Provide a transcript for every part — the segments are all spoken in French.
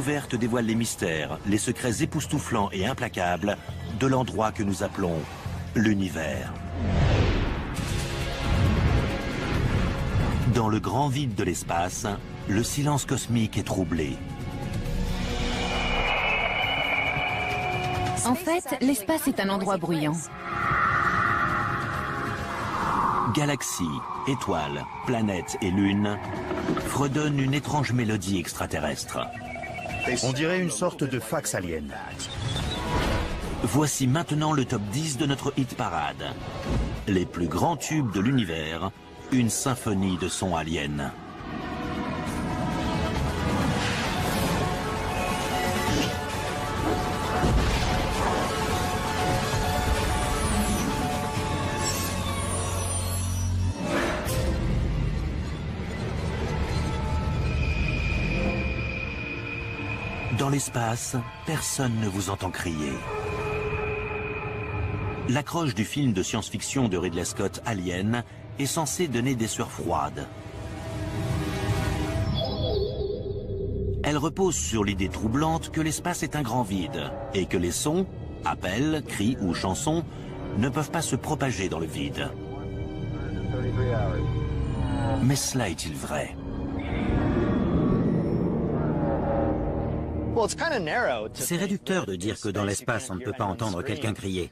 découverte dévoile les mystères, les secrets époustouflants et implacables de l'endroit que nous appelons l'univers. Dans le grand vide de l'espace, le silence cosmique est troublé. En fait, l'espace est un endroit bruyant. Galaxies, étoiles, planètes et lunes fredonnent une étrange mélodie extraterrestre. On dirait une sorte de fax alien. Voici maintenant le top 10 de notre hit parade. Les plus grands tubes de l'univers, une symphonie de sons aliens. Dans l'espace, personne ne vous entend crier. L'accroche du film de science-fiction de Ridley Scott, Alien, est censée donner des sueurs froides. Elle repose sur l'idée troublante que l'espace est un grand vide et que les sons, appels, cris ou chansons, ne peuvent pas se propager dans le vide. Mais cela est-il vrai ? C'est réducteur de dire que dans l'espace on ne peut pas entendre quelqu'un crier.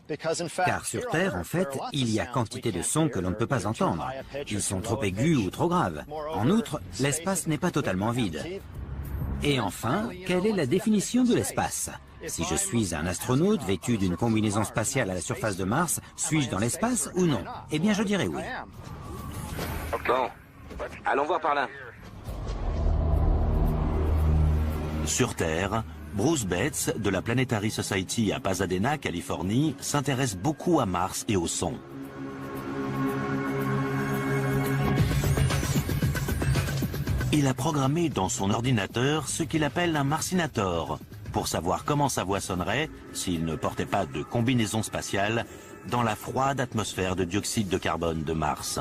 Car sur Terre, en fait, il y a quantité de sons que l'on ne peut pas entendre. Ils sont trop aigus ou trop graves. En outre, l'espace n'est pas totalement vide. Et enfin, quelle est la définition de l'espace? Si je suis un astronaute vêtu d'une combinaison spatiale à la surface de Mars, suis-je dans l'espace ou non? Eh bien, je dirais oui. Bon, allons voir par là. Sur Terre, Bruce Betts, de la Planetary Society à Pasadena, Californie, s'intéresse beaucoup à Mars et au son. Il a programmé dans son ordinateur ce qu'il appelle un Marcinator, pour savoir comment sa voix sonnerait s'il ne portait pas de combinaison spatiale dans la froide atmosphère de dioxyde de carbone de Mars.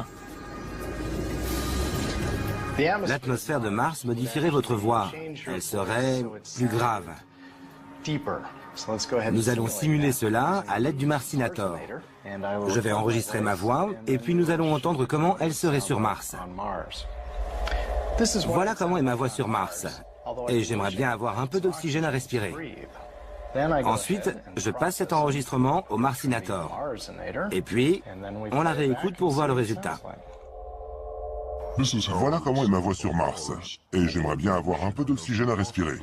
L'atmosphère de Mars modifierait votre voix. Elle serait plus grave. Nous allons simuler cela à l'aide du Marcinator. Je vais enregistrer ma voix et puis nous allons entendre comment elle serait sur Mars. Voilà comment est ma voix sur Mars. Et j'aimerais bien avoir un peu d'oxygène à respirer. Ensuite, je passe cet enregistrement au Marcinator. Et puis, on la réécoute pour voir le résultat. Voilà comment est ma voix sur Mars. Et j'aimerais bien avoir un peu d'oxygène à respirer.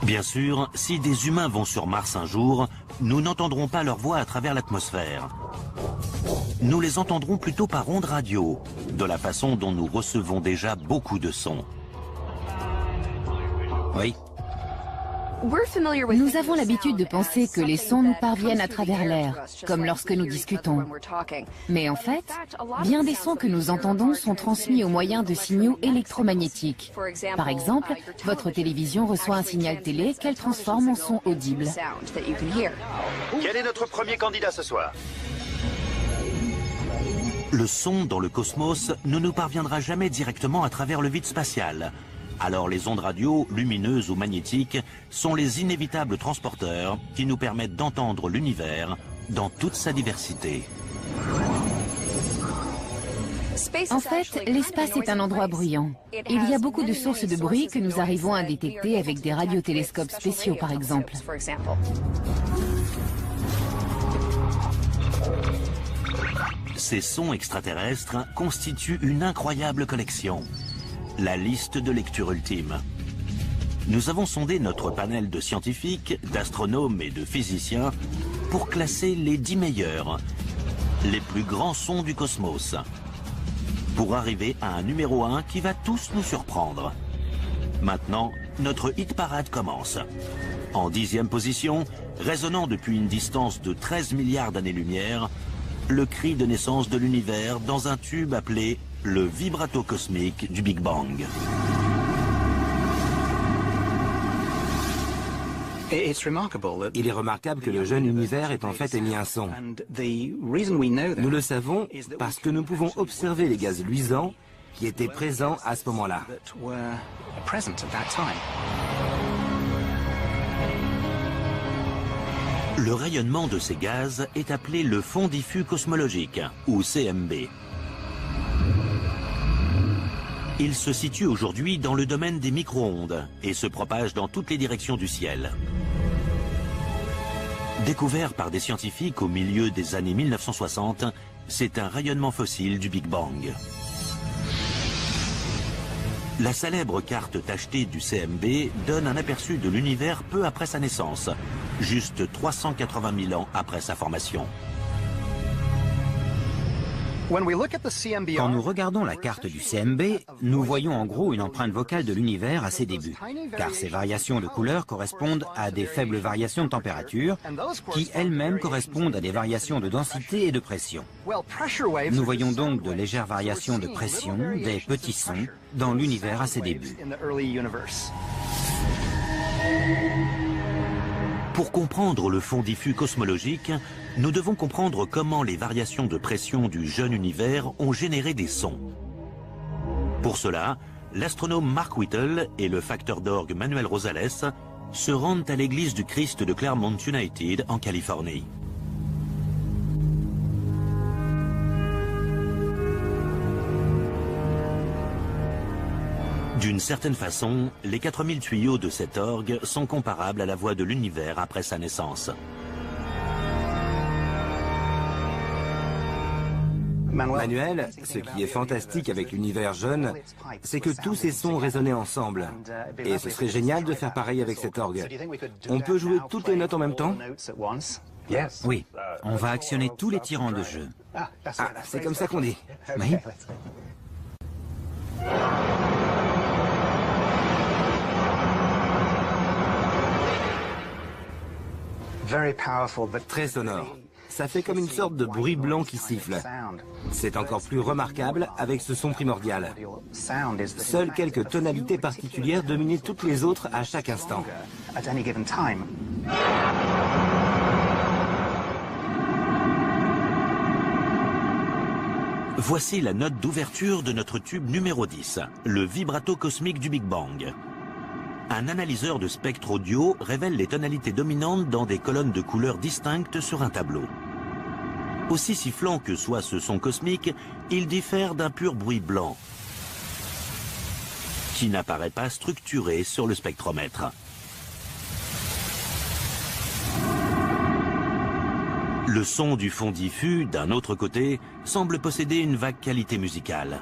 Bien sûr, si des humains vont sur Mars un jour, nous n'entendrons pas leur voix à travers l'atmosphère. Nous les entendrons plutôt par ondes radio, de la façon dont nous recevons déjà beaucoup de sons. Oui. Nous avons l'habitude de penser que les sons nous parviennent à travers l'air, comme lorsque nous discutons. Mais en fait, bien des sons que nous entendons sont transmis au moyen de signaux électromagnétiques. Par exemple, votre télévision reçoit un signal télé qu'elle transforme en son audible. Quel est notre premier candidat ce soir? Le son dans le cosmos ne nous parviendra jamais directement à travers le vide spatial. Alors les ondes radio, lumineuses ou magnétiques, sont les inévitables transporteurs qui nous permettent d'entendre l'univers dans toute sa diversité. En fait, l'espace est un endroit bruyant. Il y a beaucoup de sources de bruit que nous arrivons à détecter avec des radiotélescopes spéciaux, par exemple. Ces sons extraterrestres constituent une incroyable collection. La liste de lecture ultime. Nous avons sondé notre panel de scientifiques, d'astronomes et de physiciens pour classer les 10 meilleurs, les plus grands sons du cosmos, pour arriver à un numéro 1 qui va tous nous surprendre. Maintenant, notre hit parade commence. En 10e position, résonnant depuis une distance de 13 milliards d'années-lumière, le cri de naissance de l'univers dans un tube appelé le vibrato cosmique du Big Bang. Il est remarquable que le jeune univers ait en fait émis un son. Nous le savons parce que nous pouvons observer les gaz luisants qui étaient présents à ce moment-là. Le rayonnement de ces gaz est appelé le fond diffus cosmologique, ou CMB. Il se situe aujourd'hui dans le domaine des micro-ondes et se propage dans toutes les directions du ciel. Découvert par des scientifiques au milieu des années 1960, c'est un rayonnement fossile du Big Bang. La célèbre carte tachetée du CMB donne un aperçu de l'univers peu après sa naissance, juste 380 000 ans après sa formation. Quand nous regardons la carte du CMB, nous voyons en gros une empreinte vocale de l'univers à ses débuts, car ces variations de couleur correspondent à des faibles variations de température, qui elles-mêmes correspondent à des variations de densité et de pression. Nous voyons donc de légères variations de pression, des petits sons, dans l'univers à ses débuts. Pour comprendre le fond diffus cosmologique, nous devons comprendre comment les variations de pression du jeune univers ont généré des sons. Pour cela, l'astronome Mark Whittle et le facteur d'orgue Manuel Rosales se rendent à l'église du Christ de Claremont United en Californie. D'une certaine façon, les 4000 tuyaux de cet orgue sont comparables à la voix de l'univers après sa naissance. Manuel, ce qui est fantastique avec l'univers jeune, c'est que tous ces sons résonnaient ensemble. Et ce serait génial de faire pareil avec cet orgue. On peut jouer toutes les notes en même temps? Oui, on va actionner tous les tirants de jeu. Ah, c'est comme ça qu'on dit. Oui. Très sonore. Ça fait comme une sorte de bruit blanc qui siffle. C'est encore plus remarquable avec ce son primordial. Seules quelques tonalités particulières dominaient toutes les autres à chaque instant. Voici la note d'ouverture de notre tube numéro 10, le vibrato cosmique du Big Bang. Un analyseur de spectre audio révèle les tonalités dominantes dans des colonnes de couleurs distinctes sur un tableau. Aussi sifflant que soit ce son cosmique, il diffère d'un pur bruit blanc, qui n'apparaît pas structuré sur le spectromètre. Le son du fond diffus, d'un autre côté, semble posséder une vague qualité musicale.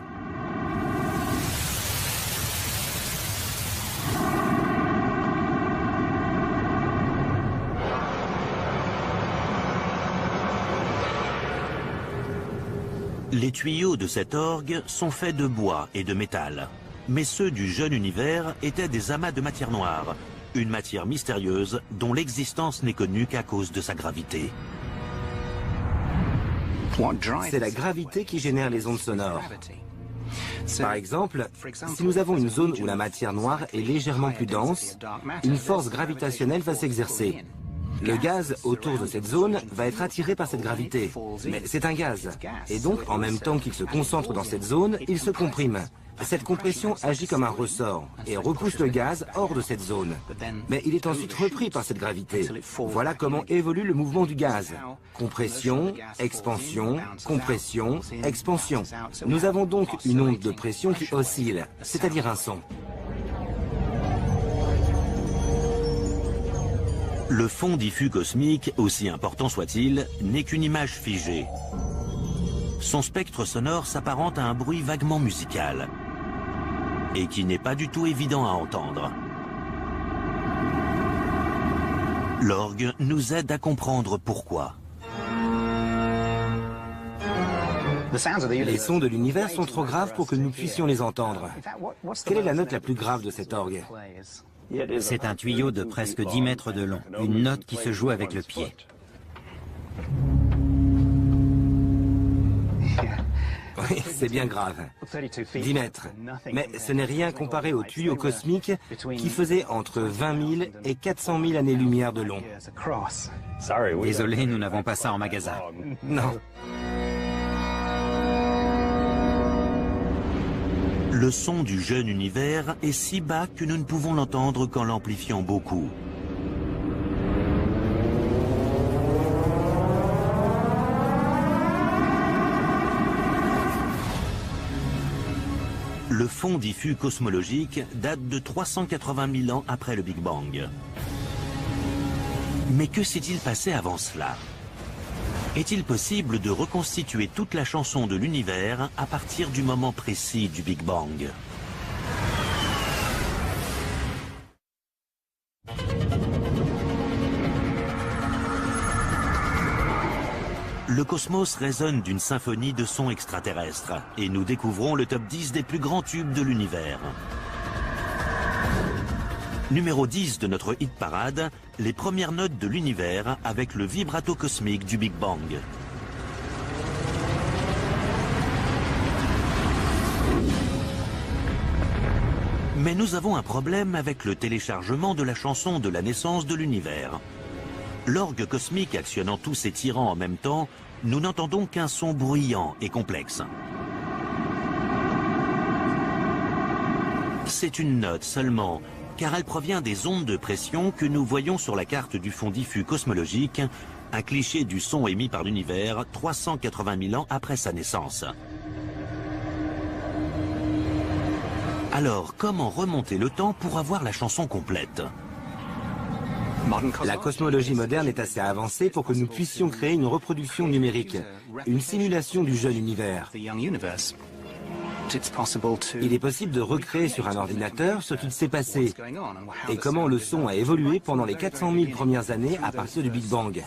Les tuyaux de cet orgue sont faits de bois et de métal. Mais ceux du jeune univers étaient des amas de matière noire, une matière mystérieuse dont l'existence n'est connue qu'à cause de sa gravité. C'est la gravité qui génère les ondes sonores. Par exemple, si nous avons une zone où la matière noire est légèrement plus dense, une force gravitationnelle va s'exercer. Le gaz autour de cette zone va être attiré par cette gravité. Mais c'est un gaz. Et donc, en même temps qu'il se concentre dans cette zone, il se comprime. Cette compression agit comme un ressort et repousse le gaz hors de cette zone. Mais il est ensuite repris par cette gravité. Voilà comment évolue le mouvement du gaz. Compression, expansion, compression, expansion. Nous avons donc une onde de pression qui oscille, c'est-à-dire un son. Le fond diffus cosmique, aussi important soit-il, n'est qu'une image figée. Son spectre sonore s'apparente à un bruit vaguement musical et qui n'est pas du tout évident à entendre. L'orgue nous aide à comprendre pourquoi. Les sons de l'univers sont trop graves pour que nous puissions les entendre. Quelle est la note la plus grave de cet orgue? C'est un tuyau de presque 10 mètres de long, une note qui se joue avec le pied. Oui, c'est bien grave. 10 mètres. Mais ce n'est rien comparé au tuyau cosmique qui faisait entre 20 000 et 400 000 années-lumière de long. Désolé, nous n'avons pas ça en magasin. Non. Le son du jeune univers est si bas que nous ne pouvons l'entendre qu'en l'amplifiant beaucoup. Le fond diffus cosmologique date de 380 000 ans après le Big Bang. Mais que s'est-il passé avant cela? Est-il possible de reconstituer toute la chanson de l'univers à partir du moment précis du Big Bang? Le cosmos résonne d'une symphonie de sons extraterrestres et nous découvrons le top 10 des plus grands tubes de l'univers. Numéro 10 de notre hit parade, les premières notes de l'univers avec le vibrato cosmique du Big Bang. Mais nous avons un problème avec le téléchargement de la chanson de la naissance de l'univers. L'orgue cosmique actionnant tous ces tyrans en même temps, nous n'entendons qu'un son bruyant et complexe. C'est une note seulement, car elle provient des ondes de pression que nous voyons sur la carte du fond diffus cosmologique, un cliché du son émis par l'univers 380 000 ans après sa naissance. Alors, comment remonter le temps pour avoir la chanson complète ? La cosmologie moderne est assez avancée pour que nous puissions créer une reproduction numérique, une simulation du jeune univers. Il est possible de recréer sur un ordinateur ce qu'il s'est passé et comment le son a évolué pendant les 400 000 premières années à partir du Big Bang.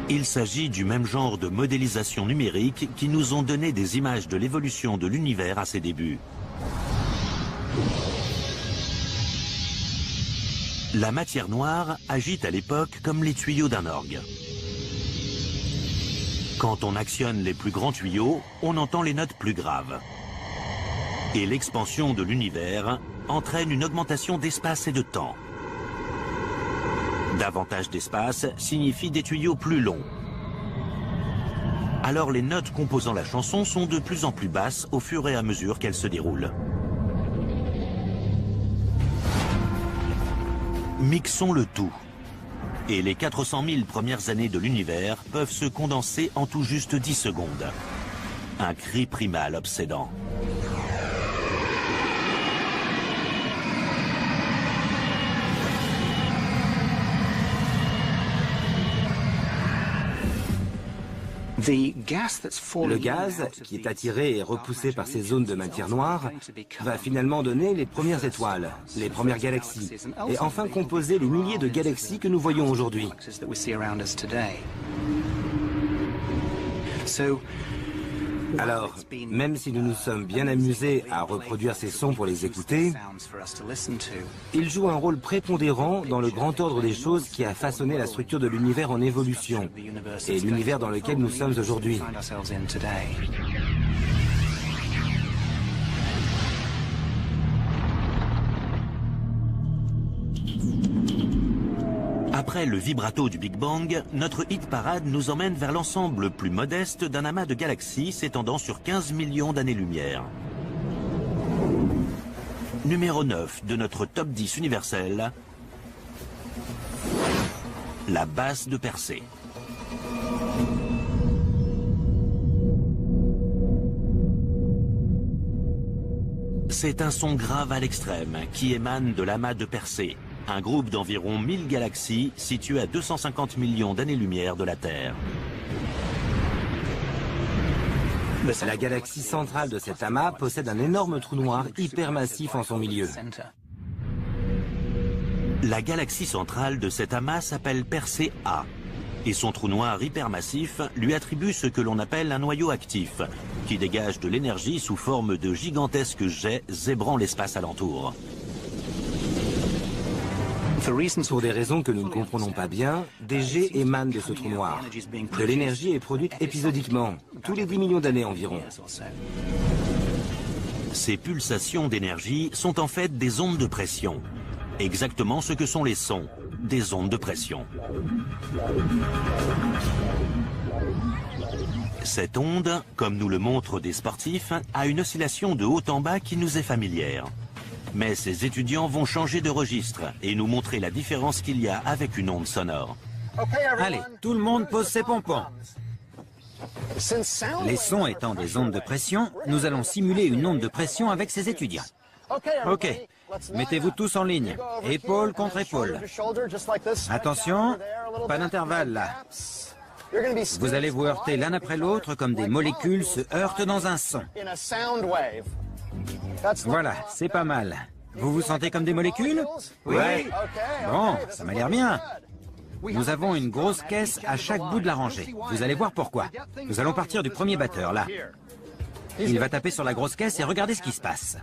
Il s'agit du même genre de modélisation numérique qui nous ont donné des images de l'évolution de l'univers à ses débuts. La matière noire agite à l'époque comme les tuyaux d'un orgue. Quand on actionne les plus grands tuyaux, on entend les notes plus graves. Et l'expansion de l'univers entraîne une augmentation d'espace et de temps. Davantage d'espace signifie des tuyaux plus longs. Alors les notes composant la chanson sont de plus en plus basses au fur et à mesure qu'elles se déroulent. Mixons le tout. Et les 400 000 premières années de l'univers peuvent se condenser en tout juste 10 secondes. Un cri primal obsédant. Le gaz, qui est attiré et repoussé par ces zones de matière noire, va finalement donner les premières étoiles, les premières galaxies, et enfin composer les milliers de galaxies que nous voyons aujourd'hui. Alors, même si nous nous sommes bien amusés à reproduire ces sons pour les écouter, ils jouent un rôle prépondérant dans le grand ordre des choses qui a façonné la structure de l'univers en évolution et l'univers dans lequel nous sommes aujourd'hui. Après le vibrato du Big Bang, notre hit parade nous emmène vers l'ensemble plus modeste d'un amas de galaxies s'étendant sur 15 millions d'années-lumière. Numéro 9 de notre top 10 universel, la basse de Persée. C'est un son grave à l'extrême qui émane de l'amas de Persée, un groupe d'environ 1000 galaxies situé à 250 millions d'années-lumière de la Terre. La galaxie centrale de cet amas possède un énorme trou noir hypermassif en son milieu. La galaxie centrale de cet amas s'appelle Persée A, et son trou noir hypermassif lui attribue ce que l'on appelle un noyau actif, qui dégage de l'énergie sous forme de gigantesques jets zébrant l'espace alentour. Pour des raisons que nous ne comprenons pas bien, des jets émanent de ce trou noir. De l'énergie est produite épisodiquement, tous les 10 millions d'années environ. Ces pulsations d'énergie sont en fait des ondes de pression. Exactement ce que sont les sons, des ondes de pression. Cette onde, comme nous le montrent des sportifs, a une oscillation de haut en bas qui nous est familière. Mais ces étudiants vont changer de registre et nous montrer la différence qu'il y a avec une onde sonore. Allez, tout le monde pose ses pompons. Les sons étant des ondes de pression, nous allons simuler une onde de pression avec ces étudiants. Ok, mettez-vous tous en ligne, épaule contre épaule. Attention, pas d'intervalle là. Vous allez vous heurter l'un après l'autre comme des molécules se heurtent dans un son. Voilà, c'est pas mal. Vous vous sentez comme des molécules? Oui. Bon, ça m'a l'air bien. Nous avons une grosse caisse à chaque bout de la rangée. Vous allez voir pourquoi. Nous allons partir du premier batteur, là. Il va taper sur la grosse caisse et regardez ce qui se passe.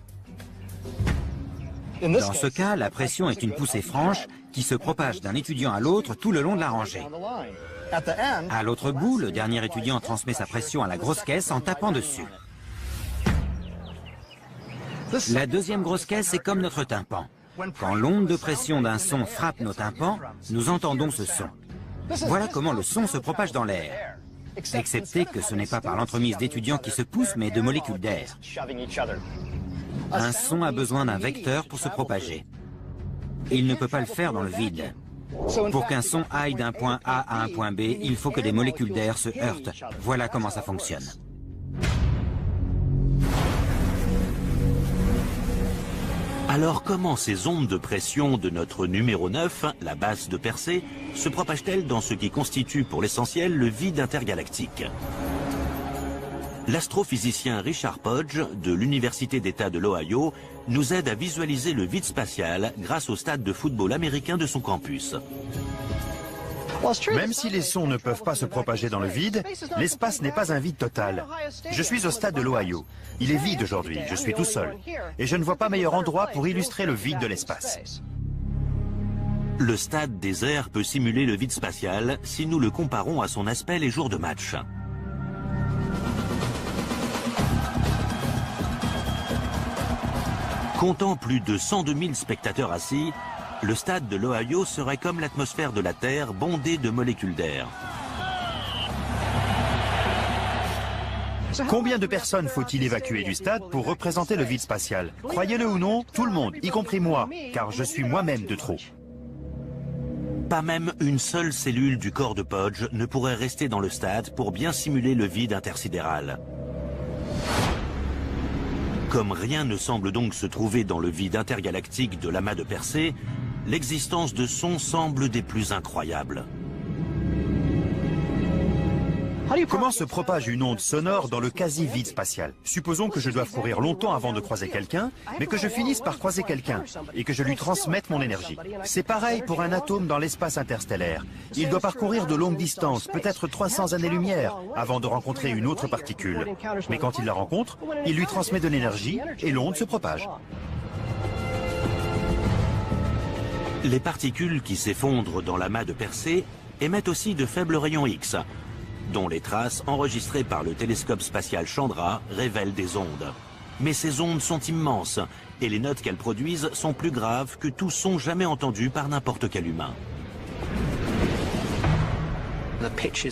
Dans ce cas, la pression est une poussée franche qui se propage d'un étudiant à l'autre tout le long de la rangée. À l'autre bout, le dernier étudiant transmet sa pression à la grosse caisse en tapant dessus. La deuxième grosse caisse est comme notre tympan. Quand l'onde de pression d'un son frappe nos tympans, nous entendons ce son. Voilà comment le son se propage dans l'air. Excepté que ce n'est pas par l'entremise d'étudiants qui se poussent, mais de molécules d'air. Un son a besoin d'un vecteur pour se propager. Il ne peut pas le faire dans le vide. Pour qu'un son aille d'un point A à un point B, il faut que des molécules d'air se heurtent. Voilà comment ça fonctionne. Alors comment ces ondes de pression de notre numéro 9, la basse de Persée, se propagent-elles dans ce qui constitue pour l'essentiel le vide intergalactique? L'astrophysicien Richard Podge, de l'Université d'État de l'Ohio, nous aide à visualiser le vide spatial grâce au stade de football américain de son campus. Même si les sons ne peuvent pas se propager dans le vide, l'espace n'est pas un vide total. Je suis au stade de l'Ohio. Il est vide aujourd'hui, je suis tout seul. Et je ne vois pas meilleur endroit pour illustrer le vide de l'espace. Le stade désert peut simuler le vide spatial si nous le comparons à son aspect les jours de match. Comptant plus de 102 000 spectateurs assis, le stade de l'Ohio serait comme l'atmosphère de la Terre bondée de molécules d'air. Combien de personnes faut-il évacuer du stade pour représenter le vide spatial? Croyez-le ou non, tout le monde, y compris moi, car je suis moi-même de trop. Pas même une seule cellule du corps de Podge ne pourrait rester dans le stade pour bien simuler le vide intersidéral. Comme rien ne semble donc se trouver dans le vide intergalactique de l'amas de Persée, l'existence de sons semble des plus incroyables. Comment se propage une onde sonore dans le quasi-vide spatial? Supposons que je doive courir longtemps avant de croiser quelqu'un, mais que je finisse par croiser quelqu'un et que je lui transmette mon énergie. C'est pareil pour un atome dans l'espace interstellaire. Il doit parcourir de longues distances, peut-être 300 années-lumière, avant de rencontrer une autre particule. Mais quand il la rencontre, il lui transmet de l'énergie et l'onde se propage. Les particules qui s'effondrent dans l'amas de Persée émettent aussi de faibles rayons X, dont les traces enregistrées par le télescope spatial Chandra révèlent des ondes. Mais ces ondes sont immenses, et les notes qu'elles produisent sont plus graves que tout son jamais entendu par n'importe quel humain.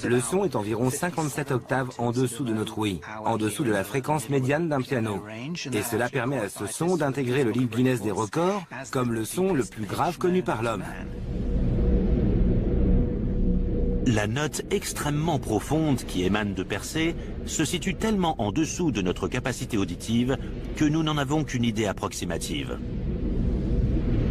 Le son est environ 57 octaves en dessous de notre ouïe, en dessous de la fréquence médiane d'un piano. Et cela permet à ce son d'intégrer le livre Guinness des records comme le son le plus grave connu par l'homme. La note extrêmement profonde qui émane de Persée se situe tellement en dessous de notre capacité auditive que nous n'en avons qu'une idée approximative.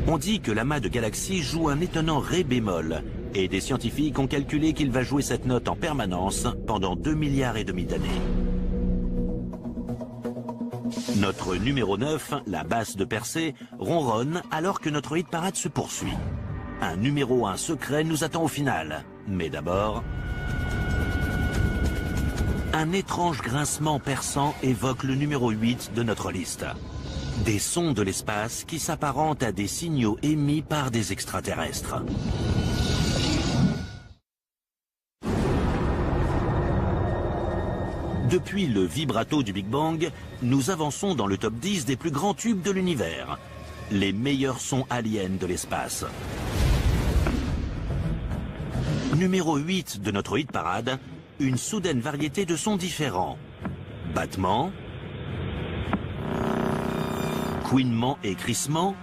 On dit que l'amas de galaxies joue un étonnant ré bémol, et des scientifiques ont calculé qu'il va jouer cette note en permanence pendant 2,5 milliards d'années. Notre numéro 9, la basse de Persée, ronronne alors que notre hit parade se poursuit. Un numéro 1 secret nous attend au final. Mais d'abord, un étrange grincement perçant évoque le numéro 8 de notre liste. Des sons de l'espace qui s'apparentent à des signaux émis par des extraterrestres. Depuis le vibrato du Big Bang, nous avançons dans le top 10 des plus grands tubes de l'univers. Les meilleurs sons aliens de l'espace. Numéro 8 de notre hit parade, une soudaine variété de sons différents. Battements, couinements et crissements,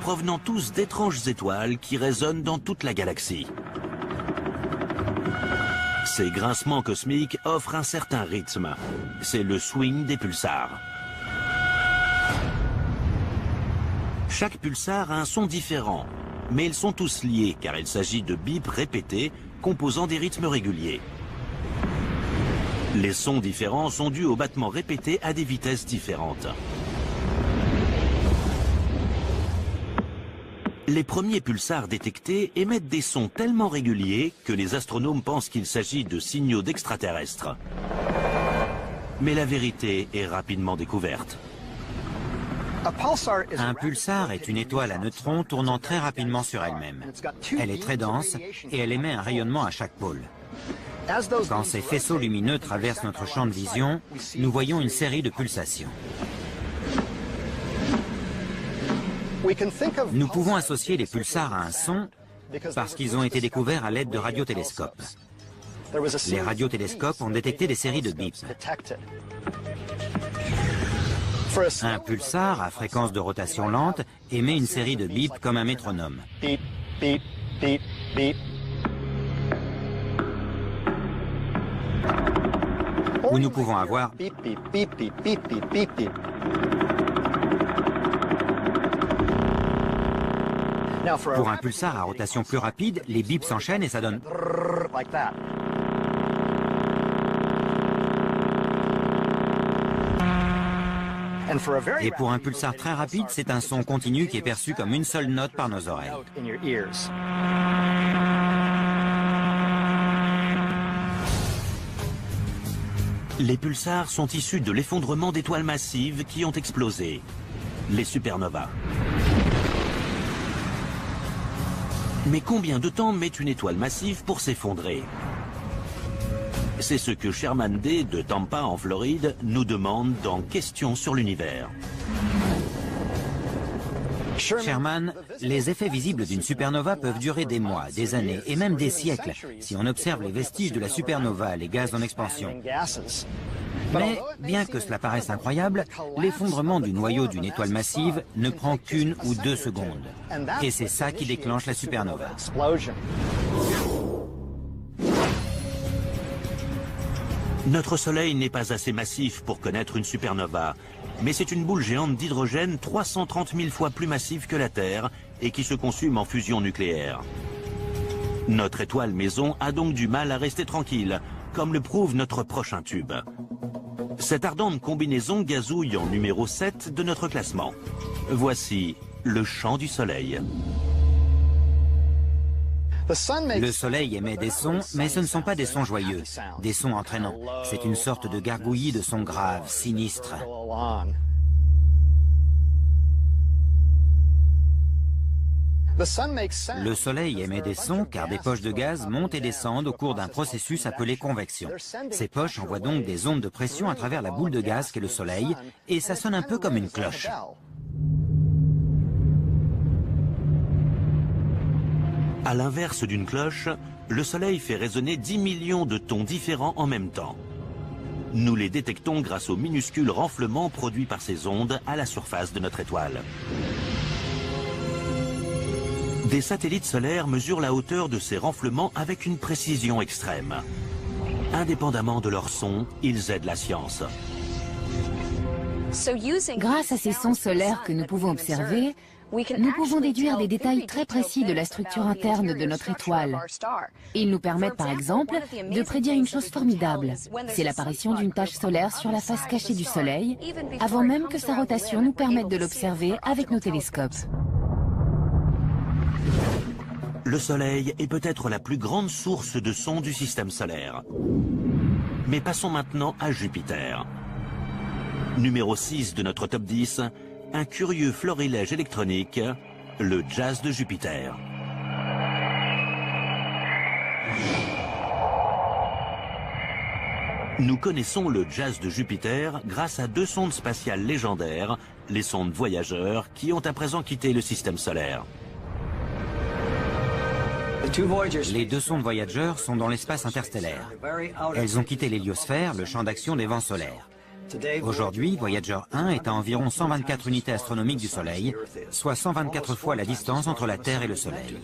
provenant tous d'étranges étoiles qui résonnent dans toute la galaxie. Ces grincements cosmiques offrent un certain rythme. C'est le swing des pulsars. Chaque pulsar a un son différent, mais ils sont tous liés car il s'agit de bips répétés composant des rythmes réguliers. Les sons différents sont dus aux battements répétés à des vitesses différentes. Les premiers pulsars détectés émettent des sons tellement réguliers que les astronomes pensent qu'il s'agit de signaux d'extraterrestres. Mais la vérité est rapidement découverte. Un pulsar est une étoile à neutrons tournant très rapidement sur elle-même. Elle est très dense et elle émet un rayonnement à chaque pôle. Quand ces faisceaux lumineux traversent notre champ de vision, nous voyons une série de pulsations. Nous pouvons associer les pulsars à un son parce qu'ils ont été découverts à l'aide de radiotélescopes. Les radiotélescopes ont détecté des séries de bips. Un pulsar à fréquence de rotation lente émet une série de bips comme un métronome. Beep, beep, beep, beep. Où nous pouvons avoir Beep, beep, beep, beep, beep, beep, beep, beep. Pour un pulsar à rotation plus rapide, les bips s'enchaînent et ça donne Like that. Et pour un pulsar très rapide, c'est un son continu qui est perçu comme une seule note par nos oreilles. In your ears. Les pulsars sont issus de l'effondrement d'étoiles massives qui ont explosé, les supernovas. Mais combien de temps met une étoile massive pour s'effondrer? C'est ce que Sherman Day de Tampa en Floride nous demande dans Questions sur l'univers. Sherman, les effets visibles d'une supernova peuvent durer des mois, des années et même des siècles si on observe les vestiges de la supernova, les gaz en expansion. Mais, bien que cela paraisse incroyable, l'effondrement du noyau d'une étoile massive ne prend qu'1 ou 2 secondes. Et c'est ça qui déclenche la supernova. Notre Soleil n'est pas assez massif pour connaître une supernova, mais c'est une boule géante d'hydrogène 330 000 fois plus massive que la Terre et qui se consume en fusion nucléaire. Notre étoile maison a donc du mal à rester tranquille, comme le prouve notre prochain tube. Cette ardente combinaison gazouille en numéro 7 de notre classement. Voici le chant du Soleil. Le Soleil émet des sons, mais ce ne sont pas des sons joyeux, des sons entraînants. C'est une sorte de gargouillis de sons graves, sinistres. Le Soleil émet des sons car des poches de gaz montent et descendent au cours d'un processus appelé convection. Ces poches envoient donc des ondes de pression à travers la boule de gaz qu'est le Soleil, et ça sonne un peu comme une cloche. À l'inverse d'une cloche, le Soleil fait résonner 10 millions de tons différents en même temps. Nous les détectons grâce aux minuscules renflements produits par ces ondes à la surface de notre étoile. Des satellites solaires mesurent la hauteur de ces renflements avec une précision extrême. Indépendamment de leur son, ils aident la science. Grâce à ces sons solaires que nous pouvons observer, nous pouvons déduire des détails très précis de la structure interne de notre étoile. Ils nous permettent par exemple de prédire une chose formidable. C'est l'apparition d'une tache solaire sur la face cachée du Soleil, avant même que sa rotation nous permette de l'observer avec nos télescopes. Le Soleil est peut-être la plus grande source de son du système solaire. Mais passons maintenant à Jupiter. Numéro 6 de notre top 10, un curieux florilège électronique, le jazz de Jupiter. Nous connaissons le jazz de Jupiter grâce à 2 sondes spatiales légendaires, les sondes Voyageurs, qui ont à présent quitté le système solaire. Les deux sondes Voyager sont dans l'espace interstellaire. Elles ont quitté l'héliosphère, le champ d'action des vents solaires. Aujourd'hui, Voyager 1 est à environ 124 unités astronomiques du Soleil, soit 124 fois la distance entre la Terre et le Soleil.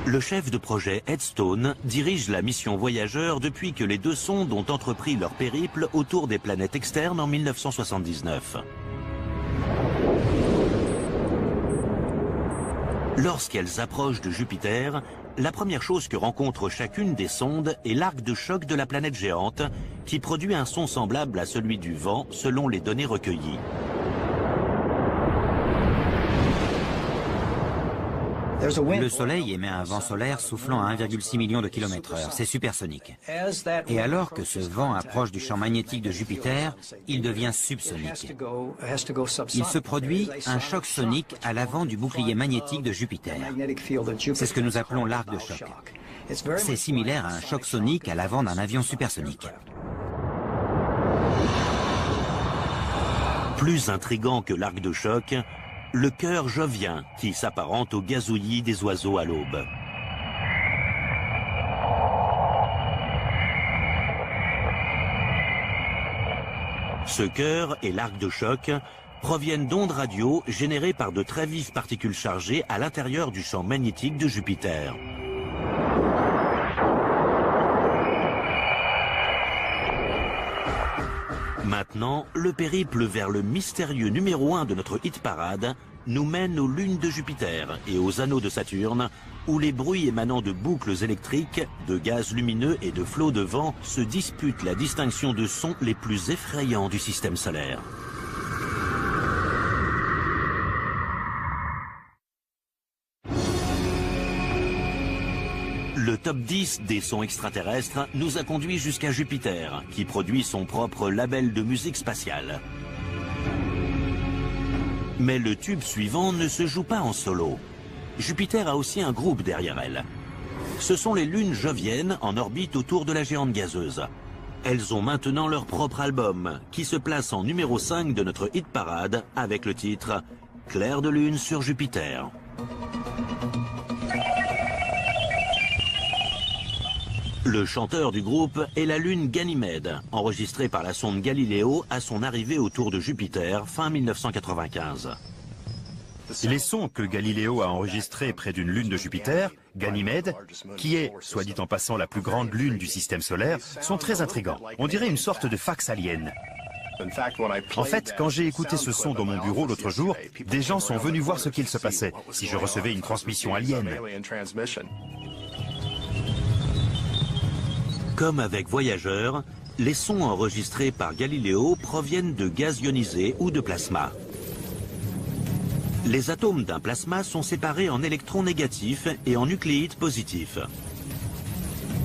Le chef de projet Ed Stone dirige la mission Voyager depuis que les deux sondes ont entrepris leur périple autour des planètes externes en 1979. Lorsqu'elles approchent de Jupiter, la première chose que rencontre chacune des sondes est l'arc de choc de la planète géante, qui produit un son semblable à celui du vent selon les données recueillies. Le Soleil émet un vent solaire soufflant à 1,6 million de km/h. C'est supersonique. Et alors que ce vent approche du champ magnétique de Jupiter, il devient subsonique. Il se produit un choc sonique à l'avant du bouclier magnétique de Jupiter. C'est ce que nous appelons l'arc de choc. C'est similaire à un choc sonique à l'avant d'un avion supersonique. Plus intrigant que l'arc de choc, le chœur jovien qui s'apparente au gazouillis des oiseaux à l'aube. Ce chœur et l'arc de choc proviennent d'ondes radio générées par de très vives particules chargées à l'intérieur du champ magnétique de Jupiter. Maintenant, le périple vers le mystérieux numéro 1 de notre hit-parade nous mène aux lunes de Jupiter et aux anneaux de Saturne, où les bruits émanant de boucles électriques, de gaz lumineux et de flots de vent se disputent la distinction de sons les plus effrayants du système solaire. Le top 10 des sons extraterrestres nous a conduit jusqu'à Jupiter, qui produit son propre label de musique spatiale. Mais le tube suivant ne se joue pas en solo. Jupiter a aussi un groupe derrière elle. Ce sont les lunes joviennes en orbite autour de la géante gazeuse. Elles ont maintenant leur propre album, qui se place en numéro 5 de notre hit parade avec le titre « Clair de lune sur Jupiter ». Le chanteur du groupe est la lune Ganymède, enregistrée par la sonde Galileo à son arrivée autour de Jupiter fin 1995. Les sons que Galileo a enregistrés près d'une lune de Jupiter, Ganymède, qui est, soit dit en passant, la plus grande lune du système solaire, sont très intrigants. On dirait une sorte de fax alien. En fait, quand j'ai écouté ce son dans mon bureau l'autre jour, des gens sont venus voir ce qu'il se passait, si je recevais une transmission alien. Comme avec Voyager, les sons enregistrés par Galileo proviennent de gaz ionisé ou de plasma. Les atomes d'un plasma sont séparés en électrons négatifs et en nucléides positifs.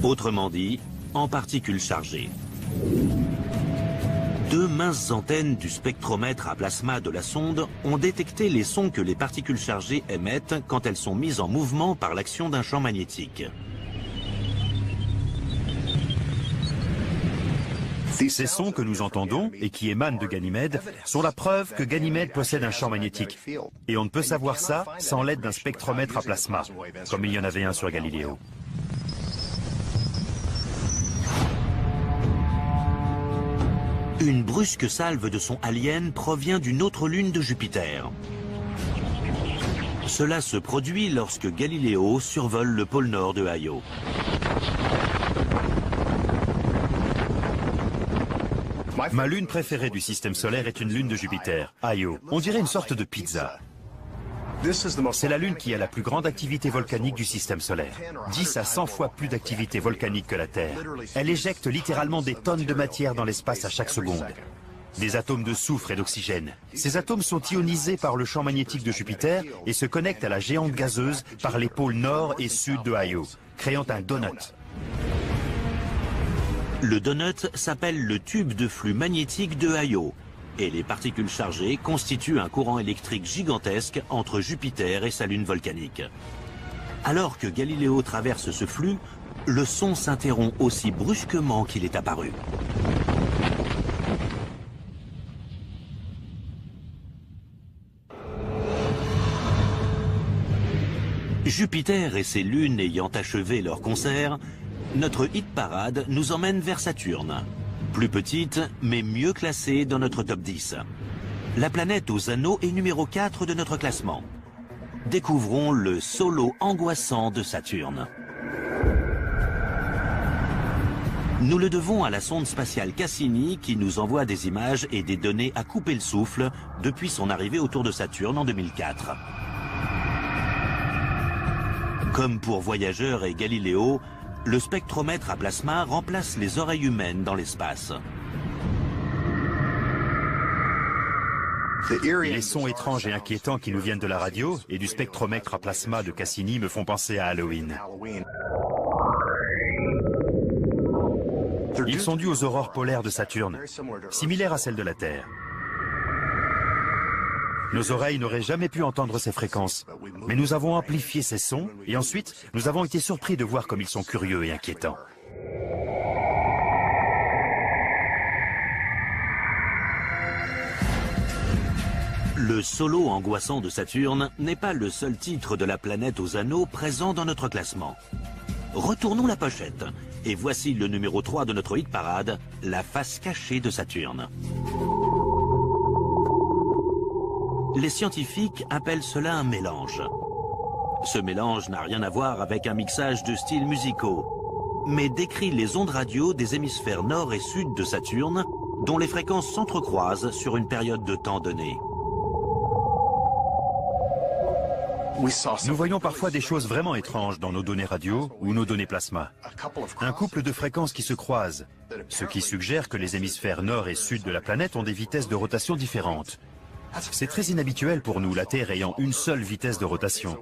Autrement dit, en particules chargées. Deux minces antennes du spectromètre à plasma de la sonde ont détecté les sons que les particules chargées émettent quand elles sont mises en mouvement par l'action d'un champ magnétique. Ces sons que nous entendons, et qui émanent de Ganymède, sont la preuve que Ganymède possède un champ magnétique. Et on ne peut savoir ça sans l'aide d'un spectromètre à plasma, comme il y en avait un sur Galileo. Une brusque salve de son alien provient d'une autre lune de Jupiter. Cela se produit lorsque Galileo survole le pôle nord de Io. Ma lune préférée du système solaire est une lune de Jupiter, Io. On dirait une sorte de pizza. C'est la lune qui a la plus grande activité volcanique du système solaire. 10 à 100 fois plus d'activité volcanique que la Terre. Elle éjecte littéralement des tonnes de matière dans l'espace à chaque seconde. Des atomes de soufre et d'oxygène. Ces atomes sont ionisés par le champ magnétique de Jupiter et se connectent à la géante gazeuse par les pôles nord et sud de Io, créant un donut. Le donut s'appelle le tube de flux magnétique de Io, et les particules chargées constituent un courant électrique gigantesque entre Jupiter et sa lune volcanique. Alors que Galileo traverse ce flux, le son s'interrompt aussi brusquement qu'il est apparu. Jupiter et ses lunes ayant achevé leur concert, notre hit-parade nous emmène vers Saturne. Plus petite, mais mieux classée dans notre top 10. La planète aux anneaux est numéro 4 de notre classement. Découvrons le solo angoissant de Saturne. Nous le devons à la sonde spatiale Cassini qui nous envoie des images et des données à couper le souffle depuis son arrivée autour de Saturne en 2004. Comme pour Voyageur et Galileo, le spectromètre à plasma remplace les oreilles humaines dans l'espace. Les sons étranges et inquiétants qui nous viennent de la radio et du spectromètre à plasma de Cassini me font penser à Halloween. Ils sont dus aux aurores polaires de Saturne, similaires à celles de la Terre. Nos oreilles n'auraient jamais pu entendre ces fréquences, mais nous avons amplifié ces sons et ensuite nous avons été surpris de voir comme ils sont curieux et inquiétants. Le solo angoissant de Saturne n'est pas le seul titre de la planète aux anneaux présent dans notre classement. Retournons la pochette et voici le numéro 3 de notre hit-parade, la face cachée de Saturne. Les scientifiques appellent cela un mélange. Ce mélange n'a rien à voir avec un mixage de styles musicaux, mais décrit les ondes radio des hémisphères nord et sud de Saturne, dont les fréquences s'entrecroisent sur une période de temps donnée. Nous voyons parfois des choses vraiment étranges dans nos données radio ou nos données plasma. Un couple de fréquences qui se croisent, ce qui suggère que les hémisphères nord et sud de la planète ont des vitesses de rotation différentes. C'est très inhabituel pour nous, la Terre ayant une seule vitesse de rotation.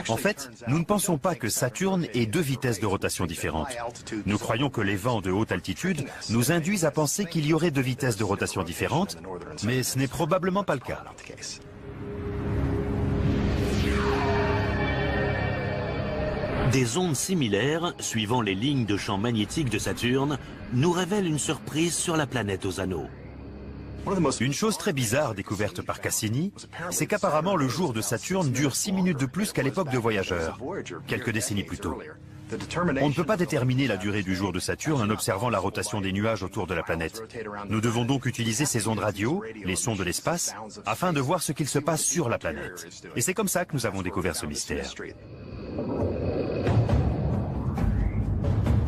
En fait, nous ne pensons pas que Saturne ait deux vitesses de rotation différentes. Nous croyons que les vents de haute altitude nous induisent à penser qu'il y aurait deux vitesses de rotation différentes, mais ce n'est probablement pas le cas. Des ondes similaires, suivant les lignes de champ magnétique de Saturne, nous révèlent une surprise sur la planète aux anneaux. Une chose très bizarre découverte par Cassini, c'est qu'apparemment le jour de Saturne dure 6 minutes de plus qu'à l'époque de Voyageur, quelques décennies plus tôt. On ne peut pas déterminer la durée du jour de Saturne en observant la rotation des nuages autour de la planète. Nous devons donc utiliser ces ondes radio, les sons de l'espace, afin de voir ce qu'il se passe sur la planète. Et c'est comme ça que nous avons découvert ce mystère.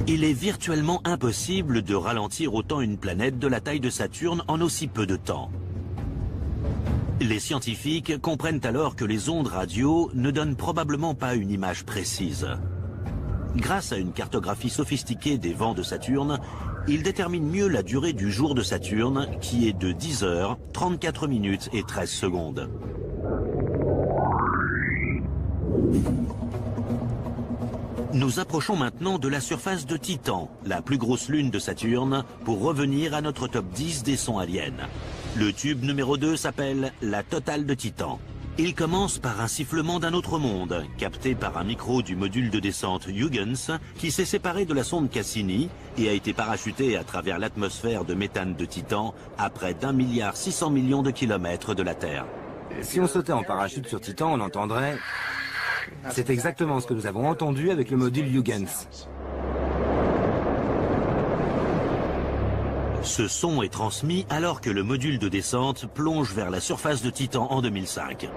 Il est virtuellement impossible de ralentir autant une planète de la taille de Saturne en aussi peu de temps. Les scientifiques comprennent alors que les ondes radio ne donnent probablement pas une image précise. Grâce à une cartographie sophistiquée des vents de Saturne, ils déterminent mieux la durée du jour de Saturne, qui est de 10 heures, 34 minutes et 13 secondes. Nous approchons maintenant de la surface de Titan, la plus grosse lune de Saturne, pour revenir à notre top 10 des sons aliens. Le tube numéro 2 s'appelle la totale de Titan. Il commence par un sifflement d'un autre monde, capté par un micro du module de descente Huygens, qui s'est séparé de la sonde Cassini et a été parachuté à travers l'atmosphère de méthane de Titan à près d'1,6 milliard de kilomètres de la Terre. Si on sautait en parachute sur Titan, on entendrait... C'est exactement ce que nous avons entendu avec le module Huygens. Ce son est transmis alors que le module de descente plonge vers la surface de Titan en 2005.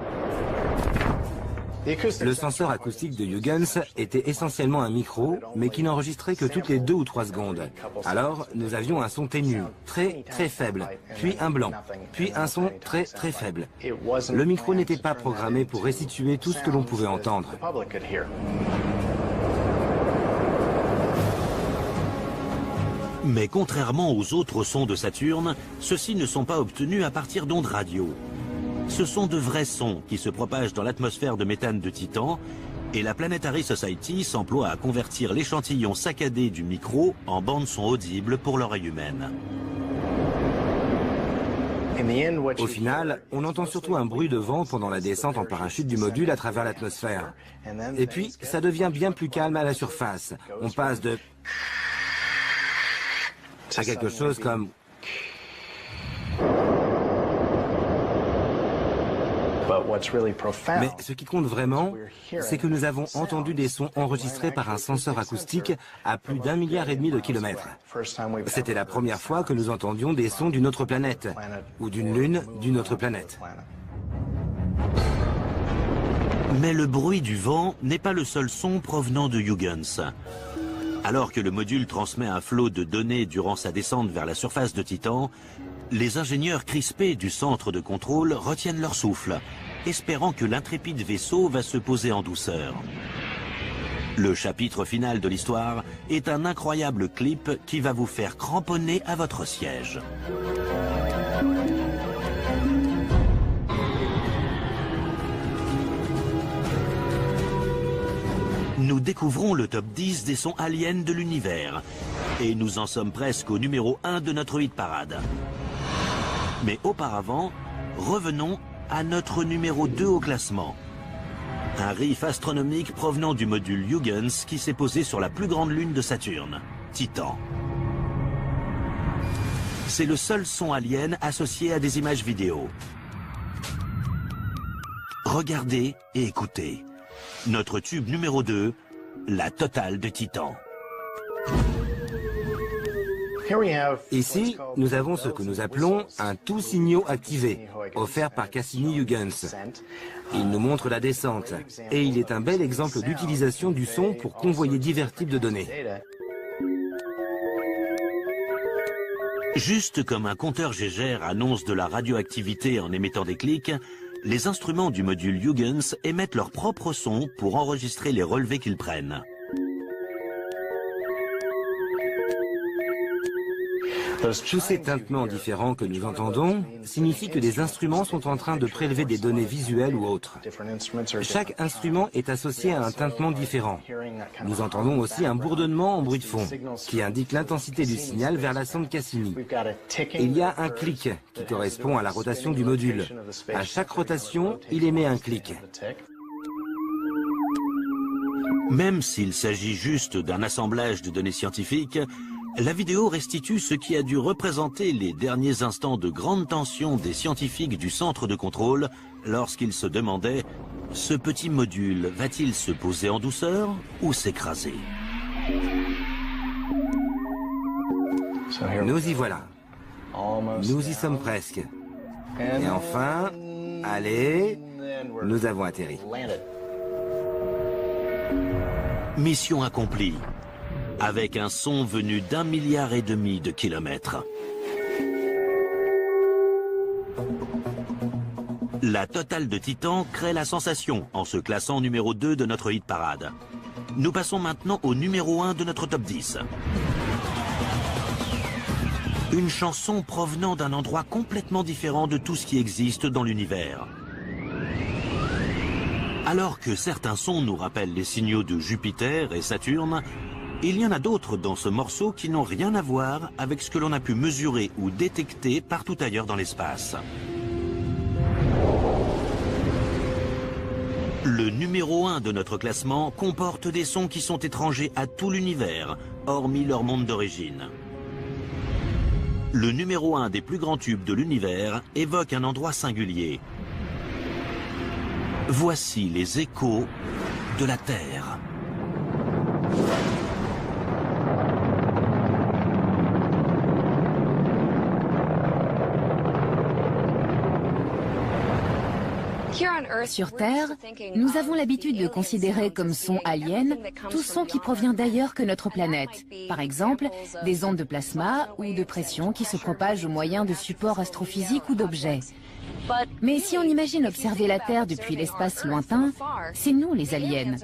Le senseur acoustique de Huygens était essentiellement un micro, mais qui n'enregistrait que toutes les 2 ou 3 secondes. Alors, nous avions un son ténu, très très faible, puis un blanc, puis un son très très faible. Le micro n'était pas programmé pour restituer tout ce que l'on pouvait entendre. Mais contrairement aux autres sons de Saturne, ceux-ci ne sont pas obtenus à partir d'ondes radio. Ce sont de vrais sons qui se propagent dans l'atmosphère de méthane de Titan et la Planetary Society s'emploie à convertir l'échantillon saccadé du micro en bande-son audible pour l'oreille humaine. Au final, on entend surtout un bruit de vent pendant la descente en parachute du module à travers l'atmosphère. Et puis, ça devient bien plus calme à la surface. On passe de... à quelque chose comme... Mais ce qui compte vraiment, c'est que nous avons entendu des sons enregistrés par un senseur acoustique à plus d'1,5 milliard de kilomètres. C'était la première fois que nous entendions des sons d'une autre planète, ou d'une lune d'une autre planète. Mais le bruit du vent n'est pas le seul son provenant de Huygens. Alors que le module transmet un flot de données durant sa descente vers la surface de Titan, les ingénieurs crispés du centre de contrôle retiennent leur souffle, espérant que l'intrépide vaisseau va se poser en douceur. Le chapitre final de l'histoire est un incroyable clip qui va vous faire cramponner à votre siège. Nous découvrons le top 10 des sons aliens de l'univers. Et nous en sommes presque au numéro 1 de notre hit parade. Mais auparavant, revenons à notre numéro 2 au classement. Un riff astronomique provenant du module Huygens qui s'est posé sur la plus grande lune de Saturne, Titan. C'est le seul son alien associé à des images vidéo. Regardez et écoutez. Notre tube numéro 2, la totale de Titan. Ici, nous avons ce que nous appelons un tout signaux activé, offert par Cassini-Huygens. Il nous montre la descente, et il est un bel exemple d'utilisation du son pour convoyer divers types de données. Juste comme un compteur Geiger annonce de la radioactivité en émettant des clics, les instruments du module Huygens émettent leur propre son pour enregistrer les relevés qu'ils prennent. Tous ces tintements différents que nous entendons signifient que des instruments sont en train de prélever des données visuelles ou autres. Chaque instrument est associé à un tintement différent. Nous entendons aussi un bourdonnement en bruit de fond, qui indique l'intensité du signal vers la sonde Cassini. Et il y a un clic qui correspond à la rotation du module. À chaque rotation, il émet un clic. Même s'il s'agit juste d'un assemblage de données scientifiques, la vidéo restitue ce qui a dû représenter les derniers instants de grande tension des scientifiques du centre de contrôle lorsqu'ils se demandaient « Ce petit module va-t-il se poser en douceur ou s'écraser ?» Nous y voilà. Nous y sommes presque. Et enfin, allez, nous avons atterri. Mission accomplie. Avec un son venu d'1,5 milliard de kilomètres. La totale de Titan crée la sensation en se classant numéro 2 de notre hit parade. Nous passons maintenant au numéro 1 de notre top 10. Une chanson provenant d'un endroit complètement différent de tout ce qui existe dans l'univers. Alors que certains sons nous rappellent les signaux de Jupiter et Saturne, il y en a d'autres dans ce morceau qui n'ont rien à voir avec ce que l'on a pu mesurer ou détecter partout ailleurs dans l'espace. Le numéro 1 de notre classement comporte des sons qui sont étrangers à tout l'univers, hormis leur monde d'origine. Le numéro 1 des plus grands tubes de l'univers évoque un endroit singulier. Voici les échos de la Terre. Sur Terre, nous avons l'habitude de considérer comme son alien tout son qui provient d'ailleurs que notre planète. Par exemple, des ondes de plasma ou de pression qui se propagent au moyen de supports astrophysiques ou d'objets. Mais si on imagine observer la Terre depuis l'espace lointain, c'est nous les aliens.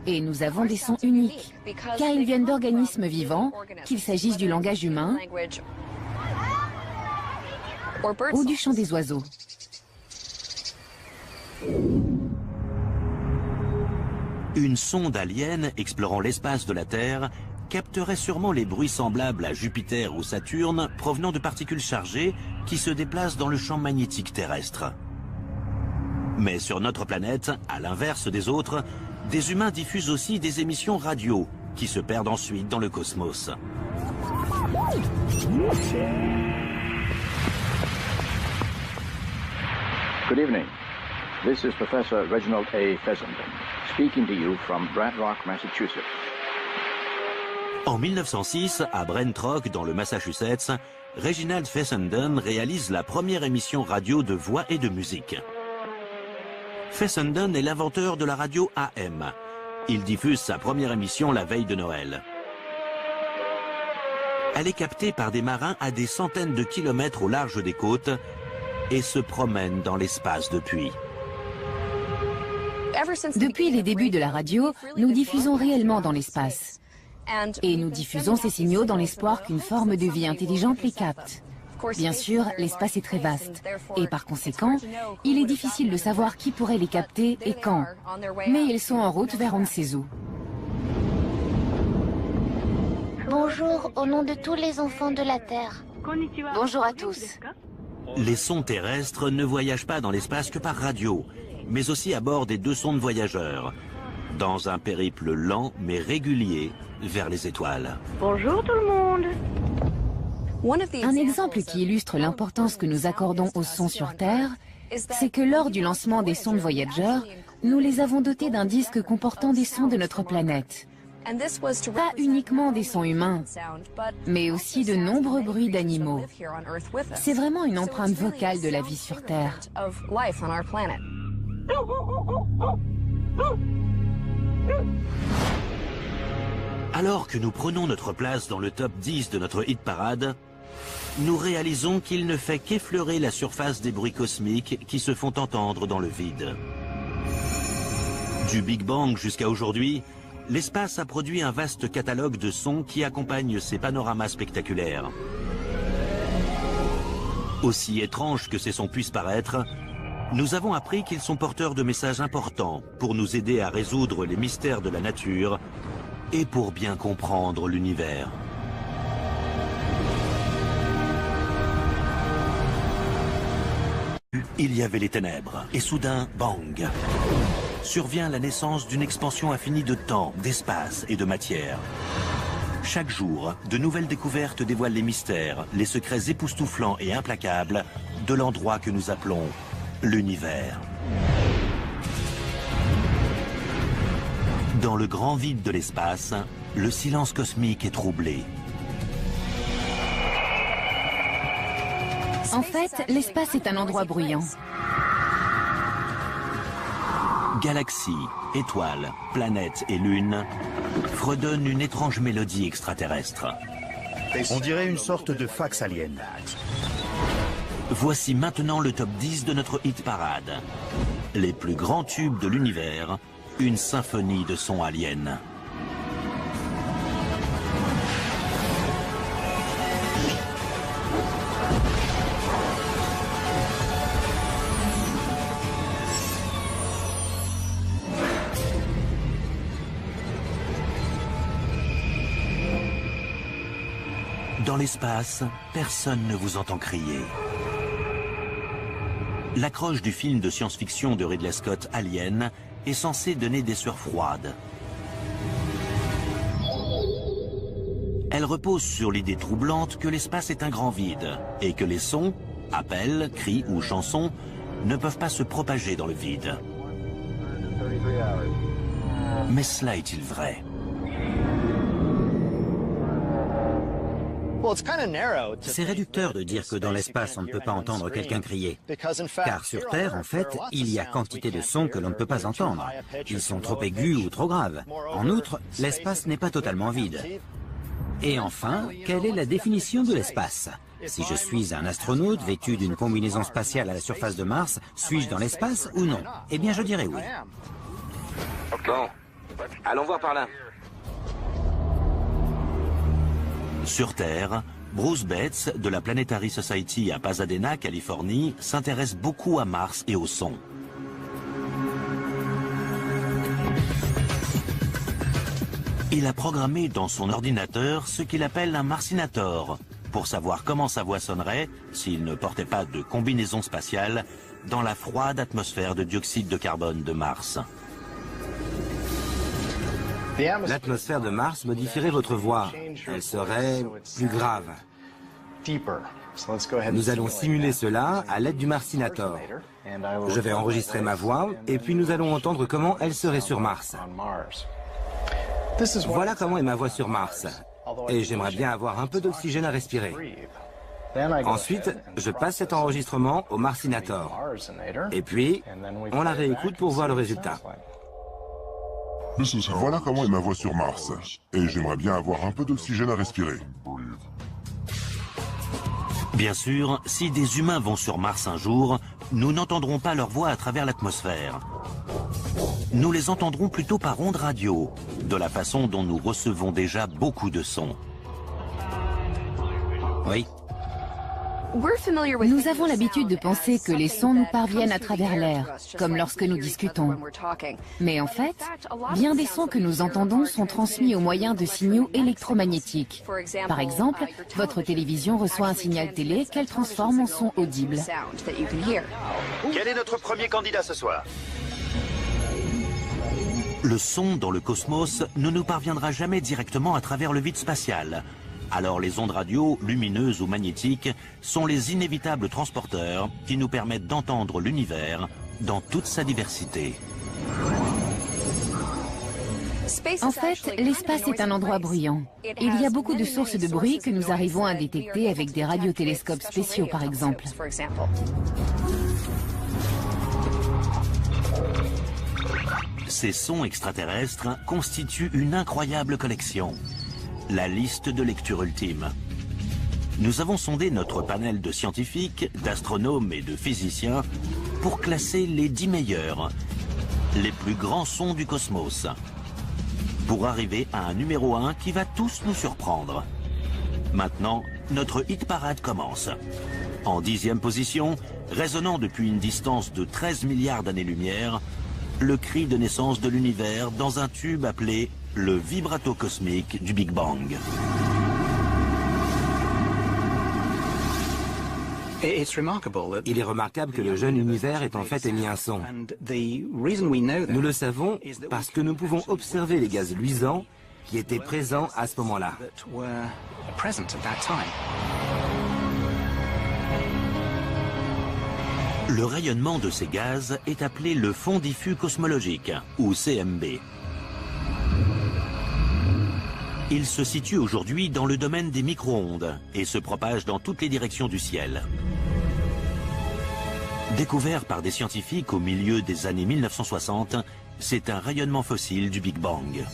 Et nous avons des sons uniques, car ils viennent d'organismes vivants, qu'il s'agisse du langage humain ou du chant des oiseaux. Une sonde alien explorant l'espace de la Terre capterait sûrement les bruits semblables à Jupiter ou Saturne provenant de particules chargées qui se déplacent dans le champ magnétique terrestre. Mais sur notre planète, à l'inverse des autres, des humains diffusent aussi des émissions radio qui se perdent ensuite dans le cosmos. Good evening. This is Professor Reginald A. Fessenden, speaking to you from Brant Rock, Massachusetts. En 1906, à Brent Rock, dans le Massachusetts, Reginald Fessenden réalise la première émission radio de voix et de musique. Fessenden est l'inventeur de la radio AM. Il diffuse sa première émission la veille de Noël. Elle est captée par des marins à des centaines de kilomètres au large des côtes et se promène dans l'espace depuis. Depuis les débuts de la radio, nous diffusons réellement dans l'espace. Et nous diffusons ces signaux dans l'espoir qu'une forme de vie intelligente les capte. Bien sûr, l'espace est très vaste. Et par conséquent, il est difficile de savoir qui pourrait les capter et quand. Mais ils sont en route vers on ne sait où. Bonjour au nom de tous les enfants de la Terre. Bonjour à tous. Les sondes terrestres ne voyagent pas dans l'espace que par radio, mais aussi à bord des 2 sondes voyageurs, dans un périple lent mais régulier vers les étoiles. Bonjour tout le monde. Un exemple qui illustre l'importance que nous accordons aux sons sur Terre, c'est que lors du lancement des sondes Voyager, nous les avons dotés d'un disque comportant des sons de notre planète. Pas uniquement des sons humains, mais aussi de nombreux bruits d'animaux. C'est vraiment une empreinte vocale de la vie sur Terre. Alors que nous prenons notre place dans le top 10 de notre hit parade, nous réalisons qu'il ne fait qu'effleurer la surface des bruits cosmiques qui se font entendre dans le vide. Du Big Bang jusqu'à aujourd'hui, l'espace a produit un vaste catalogue de sons qui accompagnent ces panoramas spectaculaires. Aussi étranges que ces sons puissent paraître, nous avons appris qu'ils sont porteurs de messages importants pour nous aider à résoudre les mystères de la nature et pour bien comprendre l'univers. Il y avait les ténèbres, et soudain, bang! Survient la naissance d'une expansion infinie de temps, d'espace et de matière. Chaque jour, de nouvelles découvertes dévoilent les mystères, les secrets époustouflants et implacables de l'endroit que nous appelons l'univers. Dans le grand vide de l'espace, le silence cosmique est troublé. En fait, l'espace est un endroit bruyant. Galaxies, étoiles, planètes et lunes fredonnent une étrange mélodie extraterrestre. On dirait une sorte de fax alien. Voici maintenant le top 10 de notre hit parade. Les plus grands tubes de l'univers, une symphonie de sons aliens. Dans l'espace, personne ne vous entend crier. L'accroche du film de science-fiction de Ridley Scott, Alien, est censée donner des sueurs froides. Elle repose sur l'idée troublante que l'espace est un grand vide et que les sons, appels, cris ou chansons, ne peuvent pas se propager dans le vide. Mais cela est-il vrai ? C'est réducteur de dire que dans l'espace on ne peut pas entendre quelqu'un crier. Car sur Terre, en fait, il y a quantité de sons que l'on ne peut pas entendre. Ils sont trop aigus ou trop graves. En outre, l'espace n'est pas totalement vide. Et enfin, quelle est la définition de l'espace? Si je suis un astronaute vêtu d'une combinaison spatiale à la surface de Mars, suis-je dans l'espace ou non? Eh bien, je dirais oui. Bon, allons voir par là. Sur Terre, Bruce Betts, de la Planetary Society à Pasadena, Californie, s'intéresse beaucoup à Mars et au son. Il a programmé dans son ordinateur ce qu'il appelle un Marsinator, pour savoir comment sa voix sonnerait s'il ne portait pas de combinaison spatiale dans la froide atmosphère de dioxyde de carbone de Mars. L'atmosphère de Mars modifierait votre voix. Elle serait plus grave. Nous allons simuler cela à l'aide du Marcinator. Je vais enregistrer ma voix et puis nous allons entendre comment elle serait sur Mars. Voilà comment est ma voix sur Mars. Et j'aimerais bien avoir un peu d'oxygène à respirer. Ensuite, je passe cet enregistrement au Marcinator. Et puis, on la réécoute pour voir le résultat. Voilà comment est ma voix sur Mars. Et j'aimerais bien avoir un peu d'oxygène à respirer. Bien sûr, si des humains vont sur Mars un jour, nous n'entendrons pas leur voix à travers l'atmosphère. Nous les entendrons plutôt par ondes radio, de la façon dont nous recevons déjà beaucoup de sons. Oui. Nous avons l'habitude de penser que les sons nous parviennent à travers l'air, comme lorsque nous discutons. Mais en fait, bien des sons que nous entendons sont transmis au moyen de signaux électromagnétiques. Par exemple, votre télévision reçoit un signal télé qu'elle transforme en son audible. Quel est notre premier candidat ce soir? Le son dans le cosmos ne nous parviendra jamais directement à travers le vide spatial. Alors les ondes radio, lumineuses ou magnétiques, sont les inévitables transporteurs qui nous permettent d'entendre l'univers dans toute sa diversité. En fait, l'espace est un endroit bruyant. Il y a beaucoup de sources de bruit que nous arrivons à détecter avec des radiotélescopes spéciaux, par exemple. Ces sons extraterrestres constituent une incroyable collection. La liste de lecture ultime. Nous avons sondé notre panel de scientifiques, d'astronomes et de physiciens pour classer les 10 meilleurs, les plus grands sons du cosmos, pour arriver à un numéro 1 qui va tous nous surprendre. Maintenant, notre hit parade commence. En 10e position, résonnant depuis une distance de 13 milliards d'années-lumière, le cri de naissance de l'univers dans un tube appelé le vibrato cosmique du Big Bang. Il est remarquable que le jeune univers ait en fait émis un son. Nous le savons parce que nous pouvons observer les gaz luisants qui étaient présents à ce moment-là. Le rayonnement de ces gaz est appelé le fond diffus cosmologique, ou CMB. Il se situe aujourd'hui dans le domaine des micro-ondes et se propage dans toutes les directions du ciel. Découvert par des scientifiques au milieu des années 1960, c'est un rayonnement fossile du Big Bang.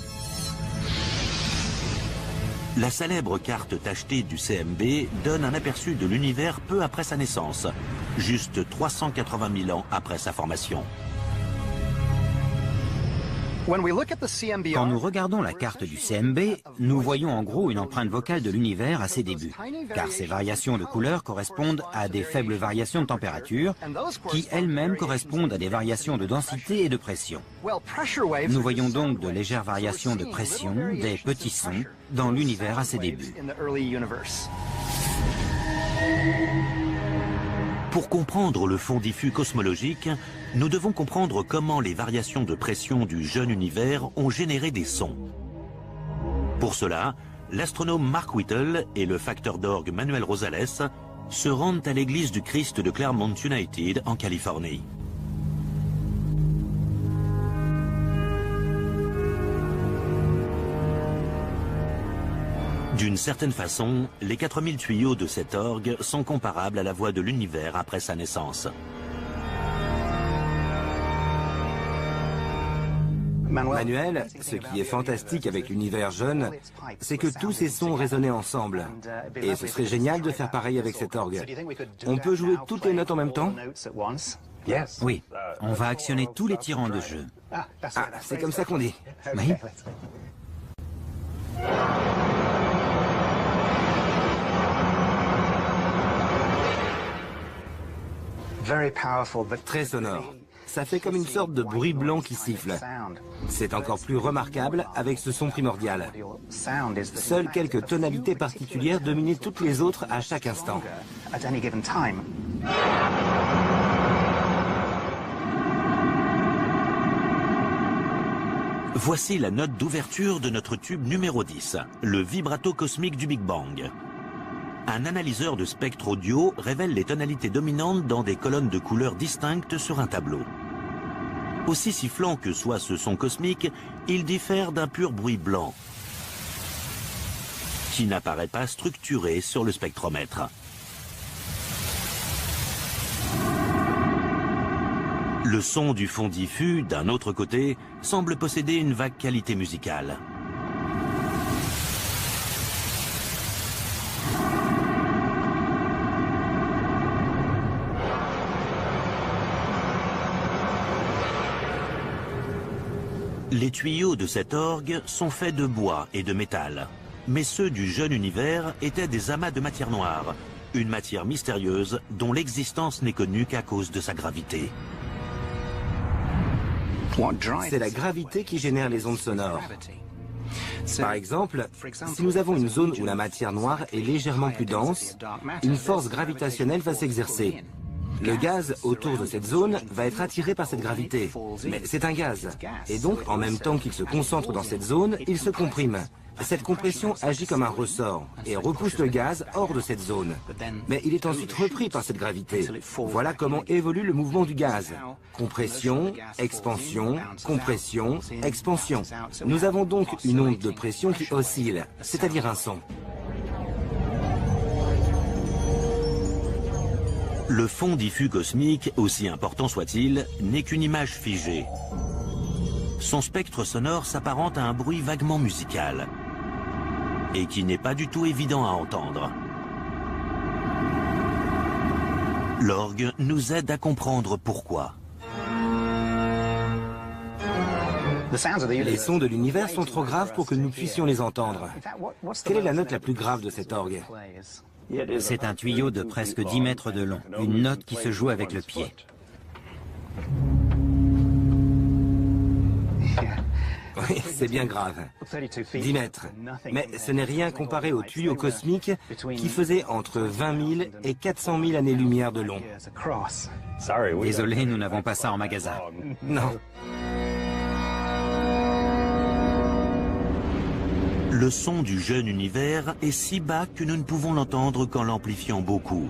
La célèbre carte tachetée du CMB donne un aperçu de l'univers peu après sa naissance, juste 380 000 ans après sa formation. Quand nous regardons la carte du CMB, nous voyons en gros une empreinte vocale de l'univers à ses débuts, car ces variations de couleur correspondent à des faibles variations de température, qui elles-mêmes correspondent à des variations de densité et de pression. Nous voyons donc de légères variations de pression, des petits sons, dans l'univers à ses débuts. Pour comprendre le fond diffus cosmologique, nous devons comprendre comment les variations de pression du jeune univers ont généré des sons. Pour cela, l'astronome Mark Whittle et le facteur d'orgue Manuel Rosales se rendent à l'église du Christ de Claremont United en Californie. D'une certaine façon, les 4000 tuyaux de cet orgue sont comparables à la voix de l'univers après sa naissance. Manuel, ce qui est fantastique avec l'univers jeune, c'est que tous ces sons résonnaient ensemble. Et ce serait génial de faire pareil avec cet orgue. On peut jouer toutes les notes en même temps? Oui, on va actionner tous les tirants de jeu. Ah, c'est comme ça qu'on dit. Oui. Très sonore. Ça fait comme une sorte de bruit blanc qui siffle. C'est encore plus remarquable avec ce son primordial. Seules quelques tonalités particulières dominaient toutes les autres à chaque instant. Voici la note d'ouverture de notre tube numéro 10, le vibrato cosmique du Big Bang. Un analyseur de spectre audio révèle les tonalités dominantes dans des colonnes de couleurs distinctes sur un tableau. Aussi sifflant que soit ce son cosmique, il diffère d'un pur bruit blanc, qui n'apparaît pas structuré sur le spectromètre. Le son du fond diffus, d'un autre côté, semble posséder une vague qualité musicale. Les tuyaux de cet orgue sont faits de bois et de métal. Mais ceux du jeune univers étaient des amas de matière noire, une matière mystérieuse dont l'existence n'est connue qu'à cause de sa gravité. C'est la gravité qui génère les ondes sonores. Par exemple, si nous avons une zone où la matière noire est légèrement plus dense, une force gravitationnelle va s'exercer. Le gaz autour de cette zone va être attiré par cette gravité. Mais c'est un gaz. Et donc, en même temps qu'il se concentre dans cette zone, il se comprime. Cette compression agit comme un ressort et repousse le gaz hors de cette zone. Mais il est ensuite repris par cette gravité. Voilà comment évolue le mouvement du gaz. Compression, expansion, compression, expansion. Nous avons donc une onde de pression qui oscille, c'est-à-dire un son. Le fond diffus cosmique, aussi important soit-il, n'est qu'une image figée. Son spectre sonore s'apparente à un bruit vaguement musical et qui n'est pas du tout évident à entendre. L'orgue nous aide à comprendre pourquoi. Les sons de l'univers sont trop graves pour que nous puissions les entendre. Quelle est la note la plus grave de cet orgue ? C'est un tuyau de presque 10 mètres de long, une note qui se joue avec le pied. Oui, c'est bien grave. 10 mètres. Mais ce n'est rien comparé au tuyau cosmique qui faisait entre 20 000 et 400 000 années-lumière de long. Désolé, nous n'avons pas ça en magasin. Non. Le son du jeune univers est si bas que nous ne pouvons l'entendre qu'en l'amplifiant beaucoup.